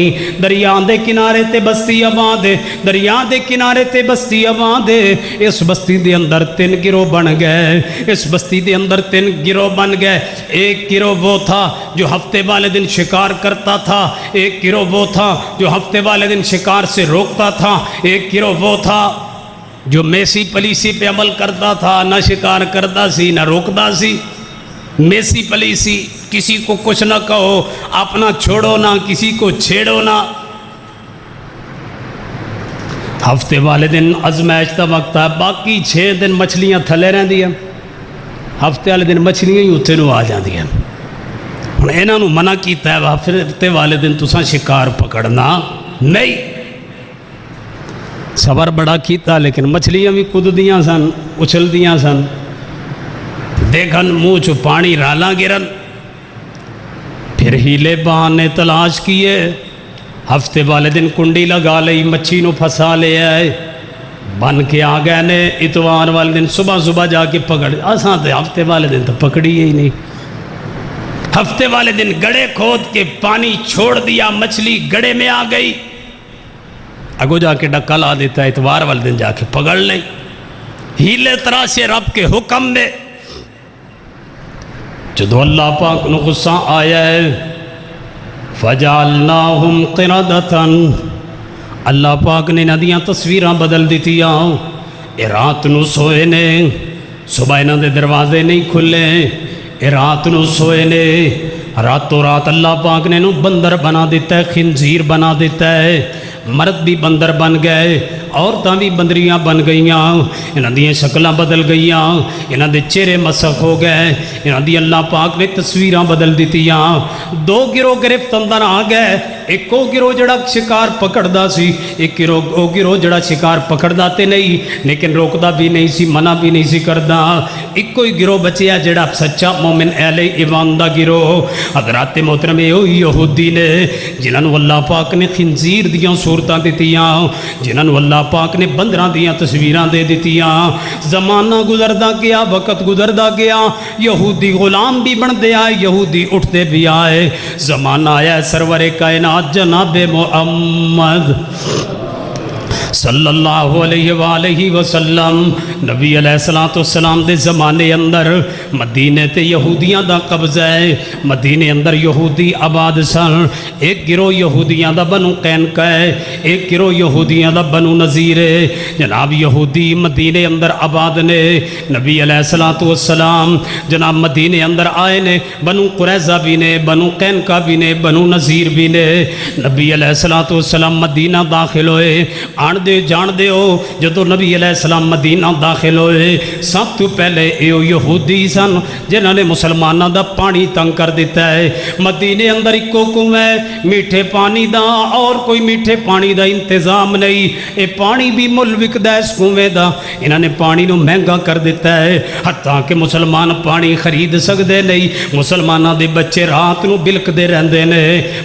دریا دے کنارے تے بستی آباد ہے، دریا دے کنارے تے بستی آباد ہے، اس بستی دے اندر 3 گروہ بن گئے، اس بستی دے اندر 3 گروہ بن گئے۔ ایک گروہ وہ تھا جو ہفتے والے دن شکار کرتا تھا، ایک گروہ وہ تھا جو ہفتے والے دن شکار سے روکتا تھا، ایک گروہ وہ تھا جو میسی پلیسی پہ عمل کرتا تھا، نہ شکار کرتا سی نہ روکتا سی۔ میسی پلیسی، کسی کو کچھ نہ کہو، اپنا چھوڑو نہ، کسی کو چھیڑو نہ۔ ہفتے والے دن ازمائش کا وقت ہے، باقی 6 دن مچھلیاں تھلے رہندی ہیں، ہفتے والے دن مچھلیاں ہی اتنے نو آ جاندی ہیں۔ ہن انہاں نو منع کیتا ہے ہفتے والے دن تساں شکار پکڑنا نہیں۔ صبر بڑا کیتا لیکن مچھلیاں بھی کوددیاں سن، اچھلدیاں سن، دیکھن منہ چو پانی رالاں گرن۔ پھر ہیلے بہانے تلاش کیے، ہفتے والے دن کنڈی لگا لئی، مچھی نو پھنسا لے آئے، بن کے آ گئے نے۔ اتوار والے دن صبح جا کے پکڑ، اساں تے ہفتے والے دن تو پکڑی ہی نہیں۔ ہفتے والے دن گڑے کھود کے پانی چھوڑ دیا، مچھلی گڑے میں آ گئی، اگو جا کے ڈکا لا دیتا ہے، اتوار والے دن جا کے پکڑ لئی۔ ہیلے طرح سے رب کے حکم میں جدو اللہ پاک نو غصہ آیا ہے، فَجَعَلْنَاهُمْ قِرَدَةً، اللہ پاک نے ندیاں تصویراں بدل دیتیاں۔ اے رات نو سوئے نے، صبح انہاں دے دروازے نہیں کھلے، اے رات نو سوئے نے، راتوں رات اللہ پاک نے نو بندر بنا دیتا ہے، خنزیر بنا دیتا ہے، مرد بھی بندر بن گئے، عورتاں بھی بندریاں بن گئیاں، انہاں دیاں شکلاں بدل گئیاں، انہاں دے چہرے مسخ ہو گئے، انہاں دی اللہ پاک نے تصویراں بدل دیتیاں۔ 2 گروہ گرفت اندر آ گئے، ایک وہ گروہ جڑا شکار پکڑدا سی، ایک گروہ جڑا شکار پکڑدا تے نہیں لیکن روکدا بھی نہیں سی، منع بھی نہیں سی کردا۔ ایک کوئی گروہ بچیا جڑا سچا مومن اہل ایمان دا گروہ، حضرات محترم یہودی نے، جنہاں نو اللہ پاک نے خنزیر دیاں صورتاں دتیاں، جنہاں نو اللہ پاک نے بندراں دیاں تصویراں دے دتیاں۔ زمانہ گزردا گیا، وقت گزردا گیا، یہودی غلام بھی بندے آئے، یہودی اٹھتے بھی آئے۔ زمانہ آیا سرور کائنات جناب محمد صلی اللہ علیہ وآلہ وسلم، نبی علیہ السلام دے زمانے اندر مدینے تے یہودیاں دا قبضہ ہے، مدینے اندر یہودی آباد سن۔ ایک گروہ یہودیاں دا بنو قینقاع ہے، ایک گروہ یہودیاں دا بنو نذیر ہے۔ جناب یہودی مدینے اندر آباد نے، نبی علیہ السلام جناب مدینے اندر آئے نے، بنو قریظہ بھی نے، بنو قینقاع بھی نے، بنو نذیر بھی نے۔ نبی علیہ السلام مدینہ داخل ہوئے، آن دے جان دے ہو جدو نبی علیہ السلام مدینہ داخل ہوئے، سب تو پہلے یہودی سن جنہوں نے مسلمانوں دا پانی تنگ کر دیتا ہے۔ مدینے اندر ایک حکم ہے میٹھے پانی دا، اور کوئی میٹھے پانی دا انتظام نہیں، اے پانی بھی مل وکدا ہے اس کنویں دا، انہوں نے پانی نو مہنگا کر دیتا ہے، حتیٰ کہ مسلمان پانی خرید سکدے نہیں، مسلمانوں دے بچے رات نو بلکدے رہندے نے،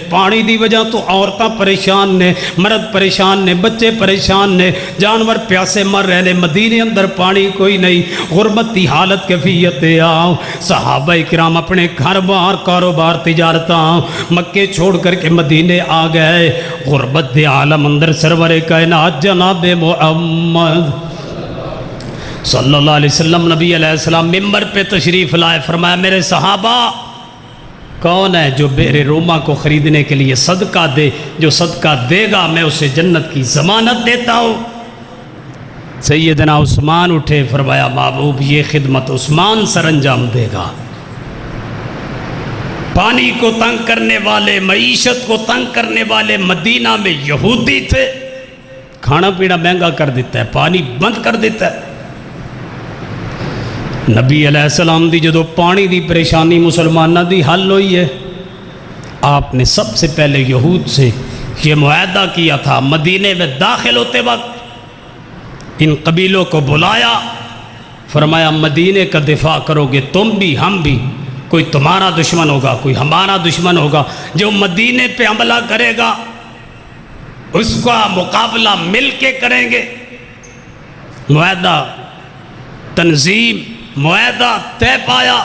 پانی دی وجہ تو عورتاں پریشان نے، مرد پریشان نے، بچے پریشان نے، جانور پیاسے مر رہے نے، مدینے اندر پانی کوئی نہیں، غربت کی حالت کیفیت آؤ۔ صحابہ کرام اپنے گھر بار کاروبار تجارتاں مکے چھوڑ کر کے مدینے آ گئے، غربت دے عالم اندر سرور کائنات جناب محمد صلی اللہ علیہ وسلم نبی علیہ السلام ممبر پہ تشریف لائے، فرمایا میرے صحابہ کون ہے جو بئر روما کو خریدنے کے لیے صدقہ دے، جو صدقہ دے گا میں اسے جنت کی ضمانت دیتا ہوں۔ سیدنا عثمان اٹھے، فرمایا محبوب یہ خدمت عثمان سر انجام دے گا۔ پانی کو تنگ کرنے والے، معیشت کو تنگ کرنے والے مدینہ میں یہودی تھے، کھانا پینا مہنگا کر دیتا ہے، پانی بند کر دیتا ہے۔ نبی علیہ السلام دی جدو پانی دی پریشانی مسلمانہ دی حل ہوئی ہے، آپ نے سب سے پہلے یہود سے یہ معاہدہ کیا تھا، مدینے میں داخل ہوتے وقت ان قبیلوں کو بلایا، فرمایا مدینے کا دفاع کرو گے تم بھی ہم بھی، کوئی تمہارا دشمن ہوگا کوئی ہمارا دشمن ہوگا، جو مدینے پہ حملہ کرے گا اس کا مقابلہ مل کے کریں گے۔ معاہدہ، تنظیم، معاہدہ طے پایا،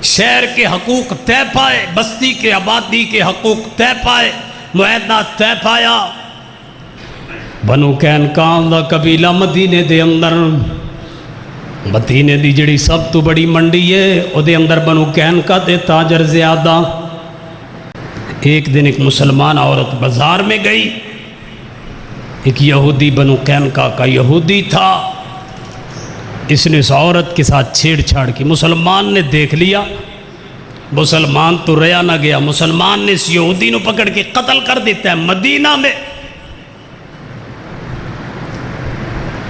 شہر کے حقوق طے پائے، بستی کے آبادی کے حقوق طے پائے، معاہدہ طے پایا۔ بنو قینقاع دا قبیلہ مدینے دے اندر مدینے دی جڑی سب تو بڑی منڈی ہے او دے اندر بنو قینقاع دے تاجر زیادہ. ایک دن ایک مسلمان عورت بازار میں گئی. ایک یہودی بنو قینقاع کا یہودی تھا. اس نے اس عورت کے ساتھ چھیڑ چھاڑ کی. مسلمان نے دیکھ لیا. مسلمان تو ریا نہ گیا. مسلمان نے اس یہودی نو پکڑ کے قتل کر دیتا ہے مدینہ میں.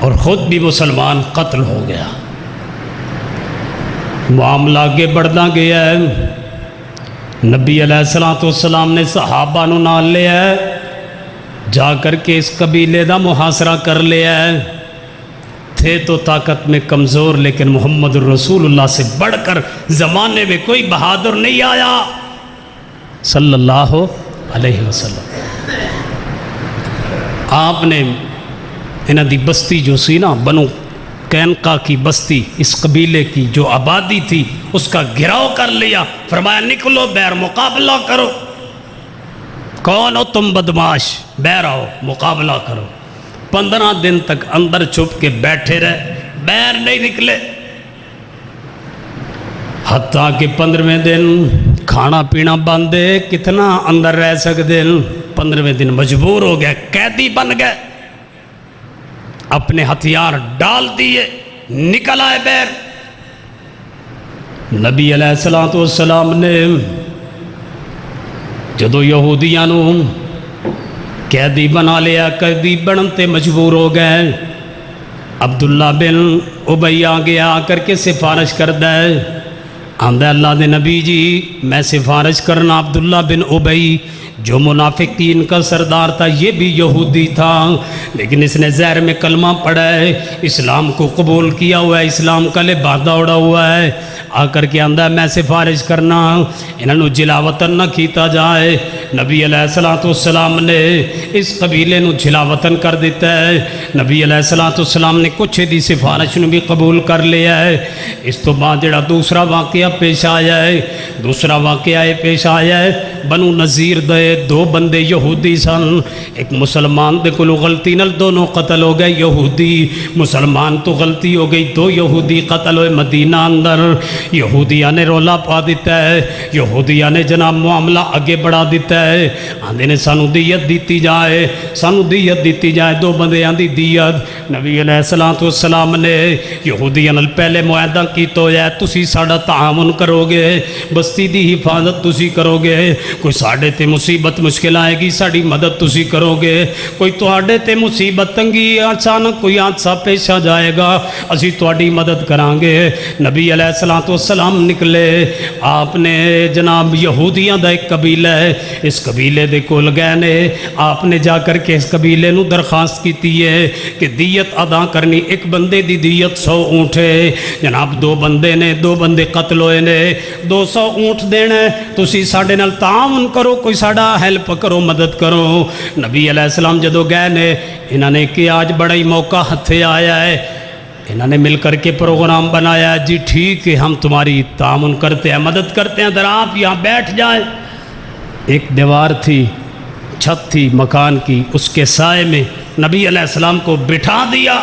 اور خود بھی مسلمان قتل ہو گیا. معاملہ آگے بڑھنا گیا ہے. نبی علیہ السلام نے صحابہ نو نال لیا ہے. جا کر کے اس قبیلے دا محاصرہ کر لیا ہے. تھے تو طاقت میں کمزور لیکن محمد الرسول اللہ سے بڑھ کر زمانے میں کوئی بہادر نہیں آیا صلی اللہ علیہ وسلم. آپ نے انہاں دی بستی جو سی نا بنو قینقاع کی بستی اس قبیلے کی جو آبادی تھی اس کا گھراؤ کر لیا. فرمایا نکلو بیر مقابلہ کرو. کون ہو تم بدماش؟ بیر آؤ مقابلہ کرو. 15 دن تک اندر چھپ کے بیٹھے رہے. بیر نہیں نکلے. حتیٰ کہ 15ویں دن کھانا پینا بند ہے. کتنا اندر رہ سکتے ہیں؟ 15ویں دن مجبور ہو گئے. قیدی بن گئے. اپنے ہتھیار ڈال دیے. نکل آئے بیر. نبی علیہ السلام نے جدو یہودیاں نو قیدی بنا لیا. قیدی بنتے مجبور ہو گئے. عبداللہ بن ابی آگے آ کر کے سفارش کردہ ہے. آندہ اللہ دے نبی جی میں سفارش کرنا. عبداللہ بن ابی جو منافقین کا سردار تھا یہ بھی یہودی تھا لیکن اس نے زہر میں کلمہ پڑھا ہے. اسلام کو قبول کیا ہوا ہے. اسلام کا لبادہ اڑا ہوا ہے. آ کر کے آندہ میں سفارش کرنا انہوں جلا وطن نہ کیتا جائے. نبی علیہ السلام نے اس قبیلے نو جلا وطن کر دیتا ہے. نبی علیہ السلام نے کچھ دی سفارش نو بھی قبول کر لیا ہے. اس تو بعد جڑا دوسرا واقعہ پیش آیا ہے. دوسرا واقعہ پیش آیا ہے بنو نذیر دے 2 بندے یہودی سن. ایک مسلمان دے کلو غلطی نال دونوں قتل ہو گئے. یہودی مسلمان تو غلطی ہو گئی. 2 یہودی قتل ہوئے مدینہ اندر. یہودیاں نے رولا پا دیتا ہے. یہودیاں نے جناب معاملہ آگے بڑھا دیتا ہے. آندے نے سانو دیت دیتی جائے. سانو دیت دیتی جائے. 2 بندے آندی دیت. نبی علیہ السلام نے یہودیاں نال پہلے معاہدہ کی تو ہے تسی ساڑا تعاون کرو گے. بستی دی حفاظت تسی کرو گے. کوئی ساڑے تے مصیبت مشکل آئے گی ساڑی مدد تسی کرو گے. کوئی توڑے تے مصیبت تنگی اچانک کوئی حادثہ پیش آ جائے گا اسی توڑی مدد کران گے. نبی علیہ السلام نکلے. آپ نے جناب یہودیاں دا ایک قبیلہ ہے اس قبیلے دے کول گئے نے. آپ نے جا کر کے اس قبیلے نو درخواست کیتی ہے کہ دیت ادا کرنی. ایک بندے دی دیت 100 اونٹ ہے. جناب 2 بندے نے 2 بندے قتل ہوئے نے 200 اونٹ دینا ہے. تسی ساڑے نال تعاون کرو کوئی ساڑا ہیلپ کرو مدد کرو. نبی علیہ السلام جدو گئے نے انہوں نے کہ آج بڑا ہی موقع ہتھے آیا ہے. انہوں نے مل کر کے پروگرام بنایا. جی ٹھیک ہے ہم تمہاری تعاون کرتے ہیں مدد کرتے ہیں. در آپ یہاں بیٹھ جائیں. ایک دیوار تھی چھت تھی مکان کی اس کے سائے میں نبی علیہ السلام کو بٹھا دیا.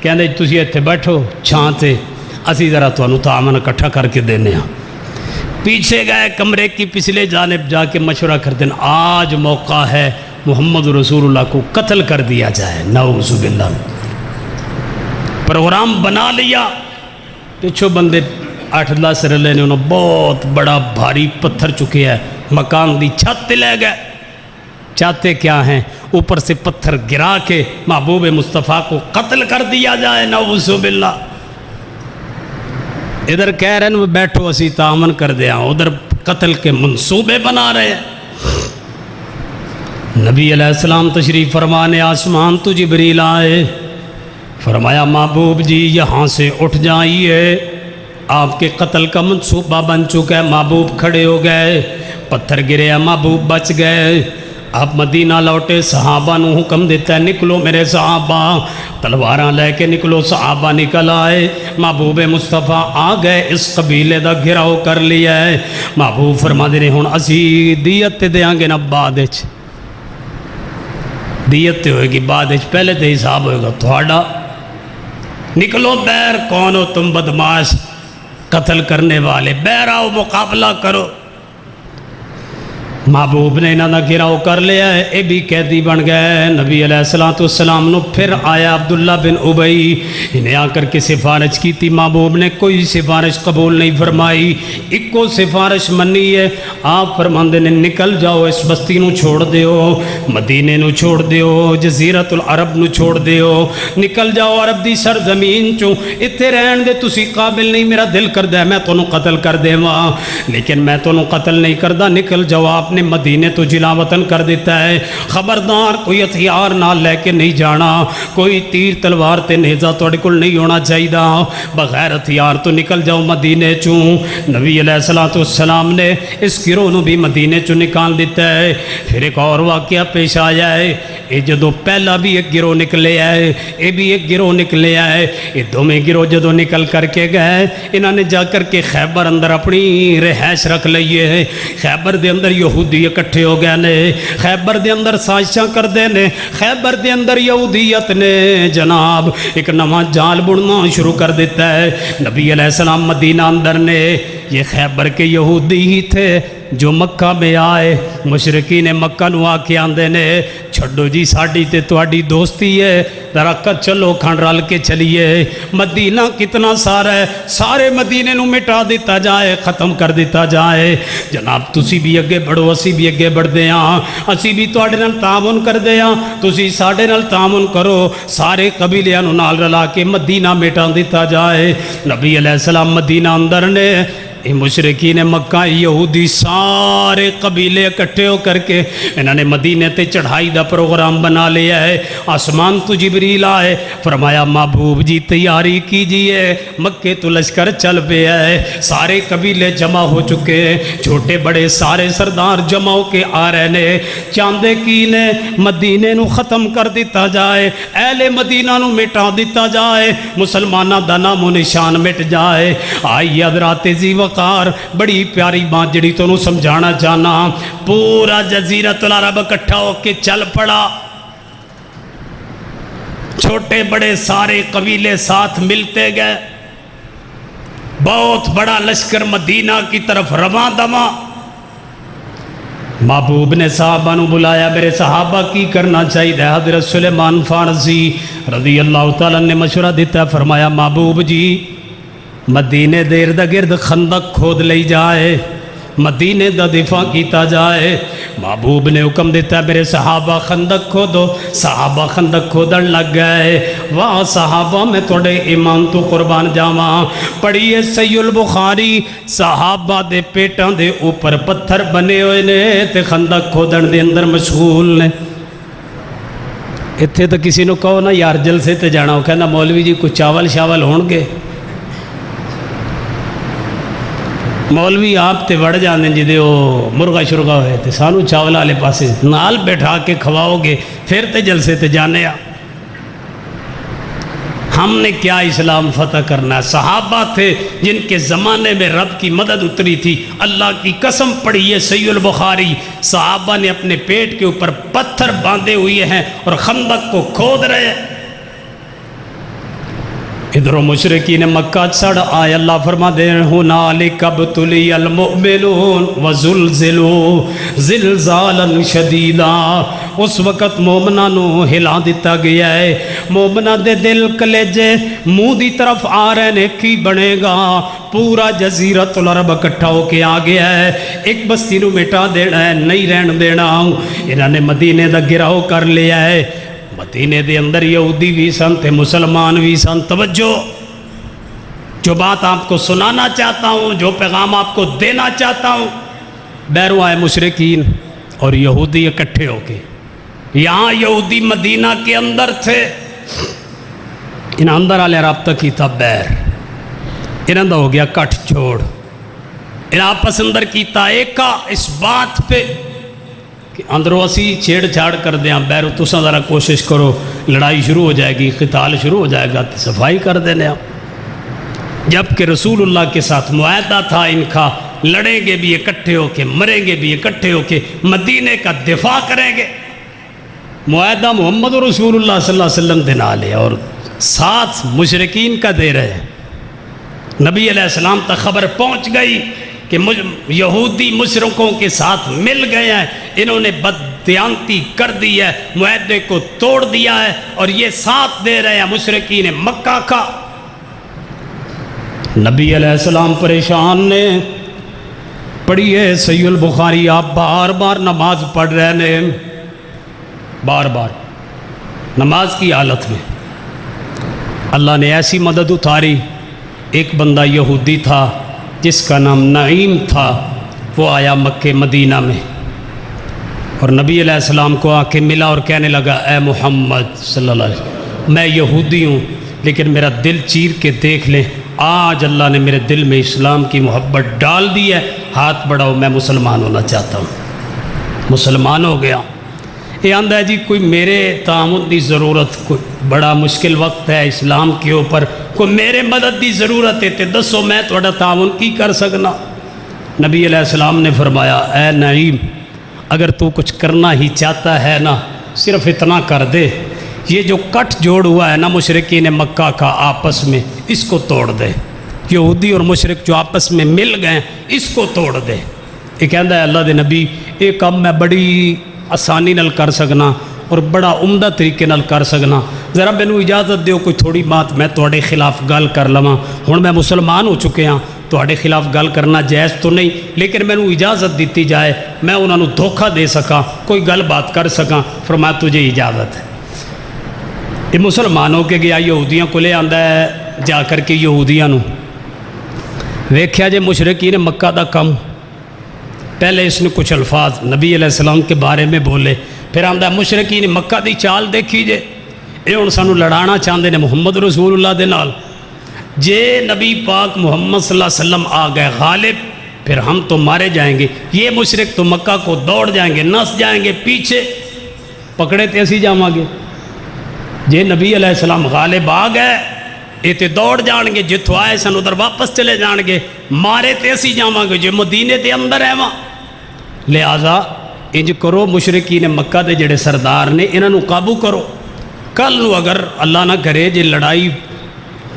کہنے تسی ایتھے بیٹھو چھاں تے اسی ذرا تانوں تعاون اکٹھا کر کے دینے ہاں. پیچھے گئے کمرے کی پچھلے جانب جا کے مشورہ کرتے ہیں آج موقع ہے محمد رسول اللہ کو قتل کر دیا جائے. نعوذ باللہ. پروگرام بنا لیا. پچھو بندے 8-10 رلے نے انہوں بہت بڑا بھاری پتھر چکے ہے مکان دی چھت لے گئے. چاہتے کیا ہیں اوپر سے پتھر گرا کے محبوب مصطفیٰ کو قتل کر دیا جائے. نعوذ باللہ. ادھر کہہ رہے ہیں وہ بیٹھو اسی تعاون کر دیا. ادھر قتل کے منصوبے بنا رہے ہیں. نبی علیہ السلام تشریف فرمانے آسمان تو جبریل آئے. فرمایا محبوب جی یہاں سے اٹھ جائیے آپ کے قتل کا منصوبہ بن چکا ہے. محبوب کھڑے ہو گئے. پتھر گرے محبوب بچ گئے. آپ مدینہ لوٹے. صحابہ نو حکم دیتا ہے نکلو میرے صحابہ. تلواراں لے کے نکلو. صحابہ نکل آئے. محبوب مصطفیٰ آ گئے. اس قبیلے دا گھراؤ کر لیا ہے. محبوب فرما دے ہن اسی دیت دیاں گے نا بعد وچ. دیت ہوئے گی بعد وچ پہلے تے حساب ہوئے گا تھوڑا. نکلو بیر، کون ہو تم بدماش قتل کرنے والے، بیر آؤ مقابلہ کرو۔ محبوب نے انہاں دا گراؤ کر لیا ہے، اے بھی قیدی بن گئے۔ نبی علیہ السلام نو پھر آیا عبداللہ بن ابی، انہیں آ کر کے سفارش کی تھی، محبوب نے کوئی سفارش قبول نہیں فرمائی، ایک کو سفارش منی ہے، آپ فرماندے نے نکل جاؤ، اس بستی نو چھوڑ دیو، مدینے نو چھوڑ دیو، جزیرت العرب نو چھوڑ دیو، نکل جاؤ عرب دی سرزمین چوں، اتھے رہن دے تسی قابل نہیں، میرا دل کر دے میں تونوں قتل کر دے ماں، لیکن میں تونوں قتل نہیں کردہ، نکل جاؤ۔ آپ نے مدینے تو جلا وطن کر دیتا ہے، خبردار کوئی ہتھیار نہ لے کے نہیں جانا، کوئی تیر تلوار تے نیزہ توڑے کل نہیں ہونا چاہیے، بغیر ہتھیار تو نکل جاؤ مدینے چوں۔ نبی علیہ السلام نے اس گروہ نو بھی مدینے چوں نکال دیتا ہے۔ پھر ایک اور واقعہ پیش آیا ہے، یہ جدو پہلا بھی ایک گروہ نکلے آئے، یہ بھی ایک گروہ نکلے آئے، یہ دو میں گروہ جدو نکل کر کے گئے، انہوں نے جا کر کے خیبر اندر اپنی رہائش رکھ لئیے ہے۔ خیبر دے اندر یہودی اکٹھے ہو گئے نے، خیبر دے اندر سازشاں کر دے نے، خیبر دے اندر یہودیت نے جناب ایک نواں جال بڑنا شروع کر دیتا ہے۔ نبی علیہ السلام مدینہ اندر نے، یہ خیبر کے یہودی ہی تھے جو مکہ میں آئے، مشرکین مکہ نو آ کے آندے نے چھڑو جی ساڑی تے تواڈی دوستی ہے، درکت چلو کھان رل کے چلیے، مدینہ کتنا سارا ہے، سارے مدینے نو مٹا دیتا جائے، ختم کر دیتا جائے۔ جناب تسی بھی اگے بڑھو، اسی بھی اگے بڑھ دے ہاں، اسی بھی تواڈے نال تعاون کر دے ہاں، تسی ساڈے نال تعاون کرو، سارے قبیلیاں نو نال رلا کے مدینہ مٹا دیتا جائے۔ نبی علیہ السلام مدینہ اندر نے مشرکین مکہ یہودی سارے قبیلے اکٹھے ہو کر کے انہوں نے مدینے تے چڑھائی دا پروگرام بنا لیا ہے۔ آسمان تو جبریل آئے، فرمایا محبوب جی تیاری کیجئے، مکے تو لشکر چل پہ ہے، سارے قبیلے جمع ہو چکے ہیں، چھوٹے بڑے سارے سردار جمع ہو کے آ رہے نے، چاندے کی نے مدینے نو ختم کر دیتا جائے، اہل مدینہ نو مٹا دیتا جائے، مسلمانہ دا نام و نشان مٹ جائے۔ آئیے حضرات ذی وقار، بڑی پیاری بات جڑی تو انہوں سمجھانا چاہنا، پورا جزیرت العرب اکٹھا ہو کے چل پڑا، چھوٹے بڑے سارے قبیلے ساتھ ملتے گئے، بہت بڑا لشکر مدینہ کی طرف رواں دواں۔ محبوب نے صحابہ نو بلایا، میرے صحابہ کی کرنا چاہیے؟ حضرت سلیمان فارسی رضی اللہ تعالیٰ نے مشورہ دیتا، فرمایا محبوب جی مدینے دے ارد گرد خندق کھود لئی جائے، مدینے دا دفاع کیتا جائے۔ محبوب نے حکم دیتا میرے صحابہ خندق کھودو، صحابہ خندق کھودن لگ گئے۔ واہ صحابہ میں توڑے ایمان تو قربان جاواں، پڑھیے صحیح البخاری، صحابہ دے پیٹاں دے اوپر پتھر بنے ہوئے نے تے خندق کھودن دے اندر مشغول نے۔ اتھے تو کسی نو کہو نا یار جلسے تے جانا، وہ کہنا مولوی جی کچھ چاول شاول ہون گے؟ مولوی آپ تے وڑ جانے جی دے وہ مرغا شرغا ہوئے تے سانو چاول والے پاسے نال بیٹھا کے کھواؤ گے، پھر تے جلسے تے جانے آ۔ ہم نے کیا اسلام فتح کرنا ہے؟ صحابہ تھے جن کے زمانے میں رب کی مدد اتری تھی، اللہ کی قسم پڑھیے صحیح البخاری، صحابہ نے اپنے پیٹ کے اوپر پتھر باندھے ہوئے ہیں اور خندق کو کھود رہے ہیں۔ ادھر مشرکین مکہ چڑھ آئے، اللہ فرما دے ہنالک ابتلی المؤمنون وزلزلوا زلزالا شدیدا۔ اس وقت مومنہ نو ہلا دیتا گیا ہے، مومنہ دے دل کلیجے منہ دی طرف آ رہے نے، کی بنے گا؟ پورا جزیرت العرب اکٹھا ہو کے آ گیا ہے، ایک بستی نو مٹا دینا ہے، نہیں رہن دینا۔ انہوں نے مدینے دا گراؤ کر لیا ہے، مدینے دے اندر یہودی بھی سن تے مسلمان بھی سن۔ توجہ، جو بات آپ کو سنانا چاہتا ہوں، جو پیغام آپ کو دینا چاہتا ہوں، بیروں آئے مشرکین اور یہودی اکٹھے ہو کے، یہاں یہودی مدینہ کے اندر تھے، ان اندر والے رابطہ کی تھا بیر، انہوں دا ہو گیا کٹ چھوڑ، ان آپس اندر کیتا ایکا اس بات پہ کہ اندروں اسی چھیڑ چھاڑ کر دیں، بیرو تساں ذرا کوشش کرو، لڑائی شروع ہو جائے گی، قتال شروع ہو جائے گا تو صفائی کر دینے ہم۔ جبکہ رسول اللہ کے ساتھ معاہدہ تھا ان کا، لڑیں گے بھی اکٹھے ہو کے، مریں گے بھی اکٹھے ہو کے، مدینے کا دفاع کریں گے، معاہدہ محمد رسول اللہ صلی اللہ علیہ وسلم دے نال ہے، اور ساتھ مشرکین کا دے رہے ہیں۔ نبی علیہ السلام تک خبر پہنچ گئی کہ یہودی مشرکوں کے ساتھ مل گئے ہیں، انہوں نے بددیانتی کر دی ہے، معاہدے کو توڑ دیا ہے اور یہ ساتھ دے رہے ہیں مشرکین مکہ کا۔ نبی علیہ السلام پریشان نے پڑھیے صحیح البخاری، آپ بار بار نماز پڑھ رہے ہیں، بار بار نماز کی حالت میں اللہ نے ایسی مدد اتاری۔ ایک بندہ یہودی تھا جس کا نام نعیم تھا، وہ آیا مکہ مدینہ میں اور نبی علیہ السلام کو آ کے ملا اور کہنے لگا، اے محمد صلی اللہ علیہ وسلم، میں یہودی ہوں لیکن میرا دل چیر کے دیکھ لیں، آج اللہ نے میرے دل میں اسلام کی محبت ڈال دی ہے، ہاتھ بڑھاؤ، میں مسلمان ہونا چاہتا ہوں۔ مسلمان ہو گیا۔ یہ آندہ ہے جی کوئی میرے تعاون دی ضرورت، کوئی بڑا مشکل وقت ہے اسلام کے اوپر، کوئی میرے مدد دی ضرورت ہے تے دسو میں تھوڑا تعاون کی کر سکنا۔ نبی علیہ السلام نے فرمایا، اے نعیم، اگر تو کچھ کرنا ہی چاہتا ہے نا، صرف اتنا کر دے، یہ جو کٹ جوڑ ہوا ہے نا مشرکین مکہ کا آپس میں، اس کو توڑ دے۔ یہودی اور مشرک جو آپس میں مل گئے اس کو توڑ دے۔ یہ کہندا ہے اللہ دے نبی، یہ کام میں بڑی آسانی نال کر سکنا اور بڑا عمدہ طریقے نال کر سکنا، ذرا مینوں اجازت دیو کوئی تھوڑی بات میں تواڈے خلاف گل کر لواں۔ ہن میں مسلمان ہو چکے ہاں، تواڈے خلاف گل کرنا جائز تو نہیں، لیکن مینوں اجازت دیتی جائے میں انہاں نوں دھوکہ دے سکاں، کوئی گل بات کر سکاں۔ فرمایا تجھے اجازت ہے۔ یہ مسلمان ہو کے گیا، یہودیاں کو لے آندا ہے، جا کر کے یہودیاں نوں ویکھیا جے مشرکین مکہ دا کم، پہلے اس نے کچھ الفاظ نبی علیہ السلام کے بارے میں بولے، پھر آندا ہے مشرکین مکہ دی چال دیکھی جے، یہ ہن سانوں لڑانا چاہندے نے محمد رسول اللہ دے نال، جے نبی پاک محمد صلی اللہ علیہ وسلم آ گئے غالب پھر ہم تو مارے جائیں گے، یہ مشرک تو مکہ کو دوڑ جائیں گے، نس جائیں گے پیچھے، پکڑے تے اسی جاواں گے۔ جے نبی علیہ السلام غالب آ گئے یہ تے دوڑ جان گے، جتوں آئے سن ادھر واپس چلے جان گے، مارے تے اسی جاواں گے، جو مدینے دے اندر ہے وہاں۔ لہٰذا انج کرو، مشرکین مکہ دے جڑے سردار نے انہاں نوں قابو کرو، کل نو اگر اللہ نہ کرے جے لڑائی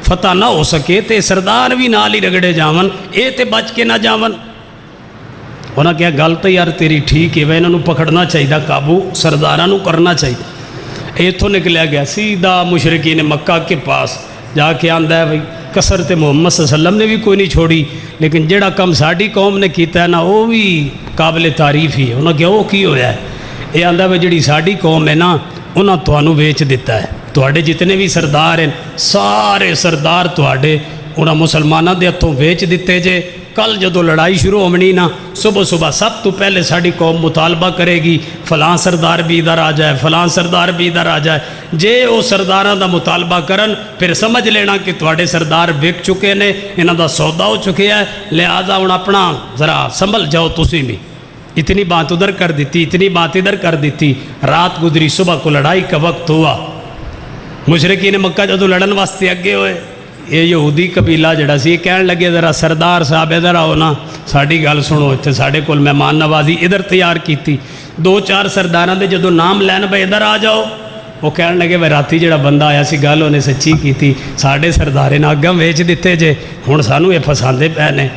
فتح نہ ہو سکے تے سردار بھی نال ہی رگڑے جاون، اے تے بچ کے نہ جاون۔ انہاں کہا گل تے یار تیری ٹھیک ہے، انہاں نوں پکڑنا چاہیے، قابو سرداراں نوں کرنا چاہیے۔ ایتھوں نکلیا گیا سیدھا مشرکین مکہ کے پاس جا کے آندا ہے بھئی کثرت محمد صلی اللہ علیہ وسلم نے بھی کوئی نہیں چھوڑی، لیکن جڑا کم ساڈی قوم نے کیتا ہے نا وہ بھی قابل تعریف ہی ہے۔ انہاں کہا وہ کی ہویا ہے؟ یہ آندا ہے جڑی ساڈی قوم ہے نا انہاں تھانوں ویچ دیتا ہے، تواڈے جتنے بھی سردار ہیں سارے سردار تواڈے انہاں مسلماناں دے ہتھوں ویچ دیتے جے۔ کل جدو لڑائی شروع ہونی نا، صبح صبح سب تو پہلے ساری قوم مطالبہ کرے گی فلاں سردار بھی ادھر آ جائے، فلاں سردار بھی ادھر آ جائے۔ جے وہ سرداراں دا مطالبہ کرن پھر سمجھ لینا کہ تواڈے سردار وک چکے نے، انہاں دا سودا ہو چکے ہے، لہٰذا ہن اپنا ذرا سنبھل جاؤ تسی بھی۔ اتنی بات ادھر کر دیتی، اتنی بات ادھر کر دیتی، رات گزری، صبح کو لڑائی کا وقت ہوا۔ مشرکین مکہ جدو لڑن واسطے اگے ہوئے، یہ یہودی قبیلہ جڑا سی کہن لگے ذرا سردار صاحب ادھر آؤ نا، ساڈی گل سنو، اتنے ساڈے کول مہمان نوازی ادھر تیار کیتی۔ دو چار سرداراں دے جدو نام لین بھائی ادھر آ جاؤ، وہ کہن لگے بھائی راتی جڑا بندہ آیا سی گل انہیں سچی کیتی، ساڈے سردارے نے اگم ویچ دیتے جے، ہن سانوں یہ پھساندے پے نے۔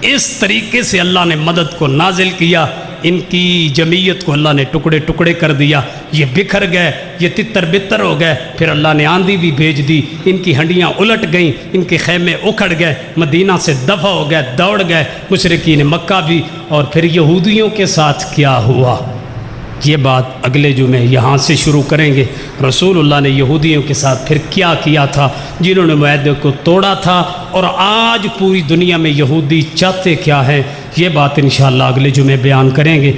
اس طریقے سے اللہ نے مدد کو نازل کیا، ان کی جمعیت کو اللہ نے ٹکڑے ٹکڑے کر دیا، یہ بکھر گئے، یہ تتر بتر ہو گئے۔ پھر اللہ نے آندھی بھی بھیج دی، ان کی ہنڈیاں الٹ گئیں، ان کے خیمے اکھڑ گئے، مدینہ سے دفع ہو گئے، دوڑ گئے مشرکین مکہ بھی۔ اور پھر یہودیوں کے ساتھ کیا ہوا یہ بات اگلے جمعے یہاں سے شروع کریں گے۔ رسول اللہ نے یہودیوں کے ساتھ پھر کیا کیا تھا، جنہوں نے معاہدے کو توڑا تھا، اور آج پوری دنیا میں یہودی چاہتے کیا ہیں، یہ بات انشاءاللہ اگلے جمعے بیان کریں گے۔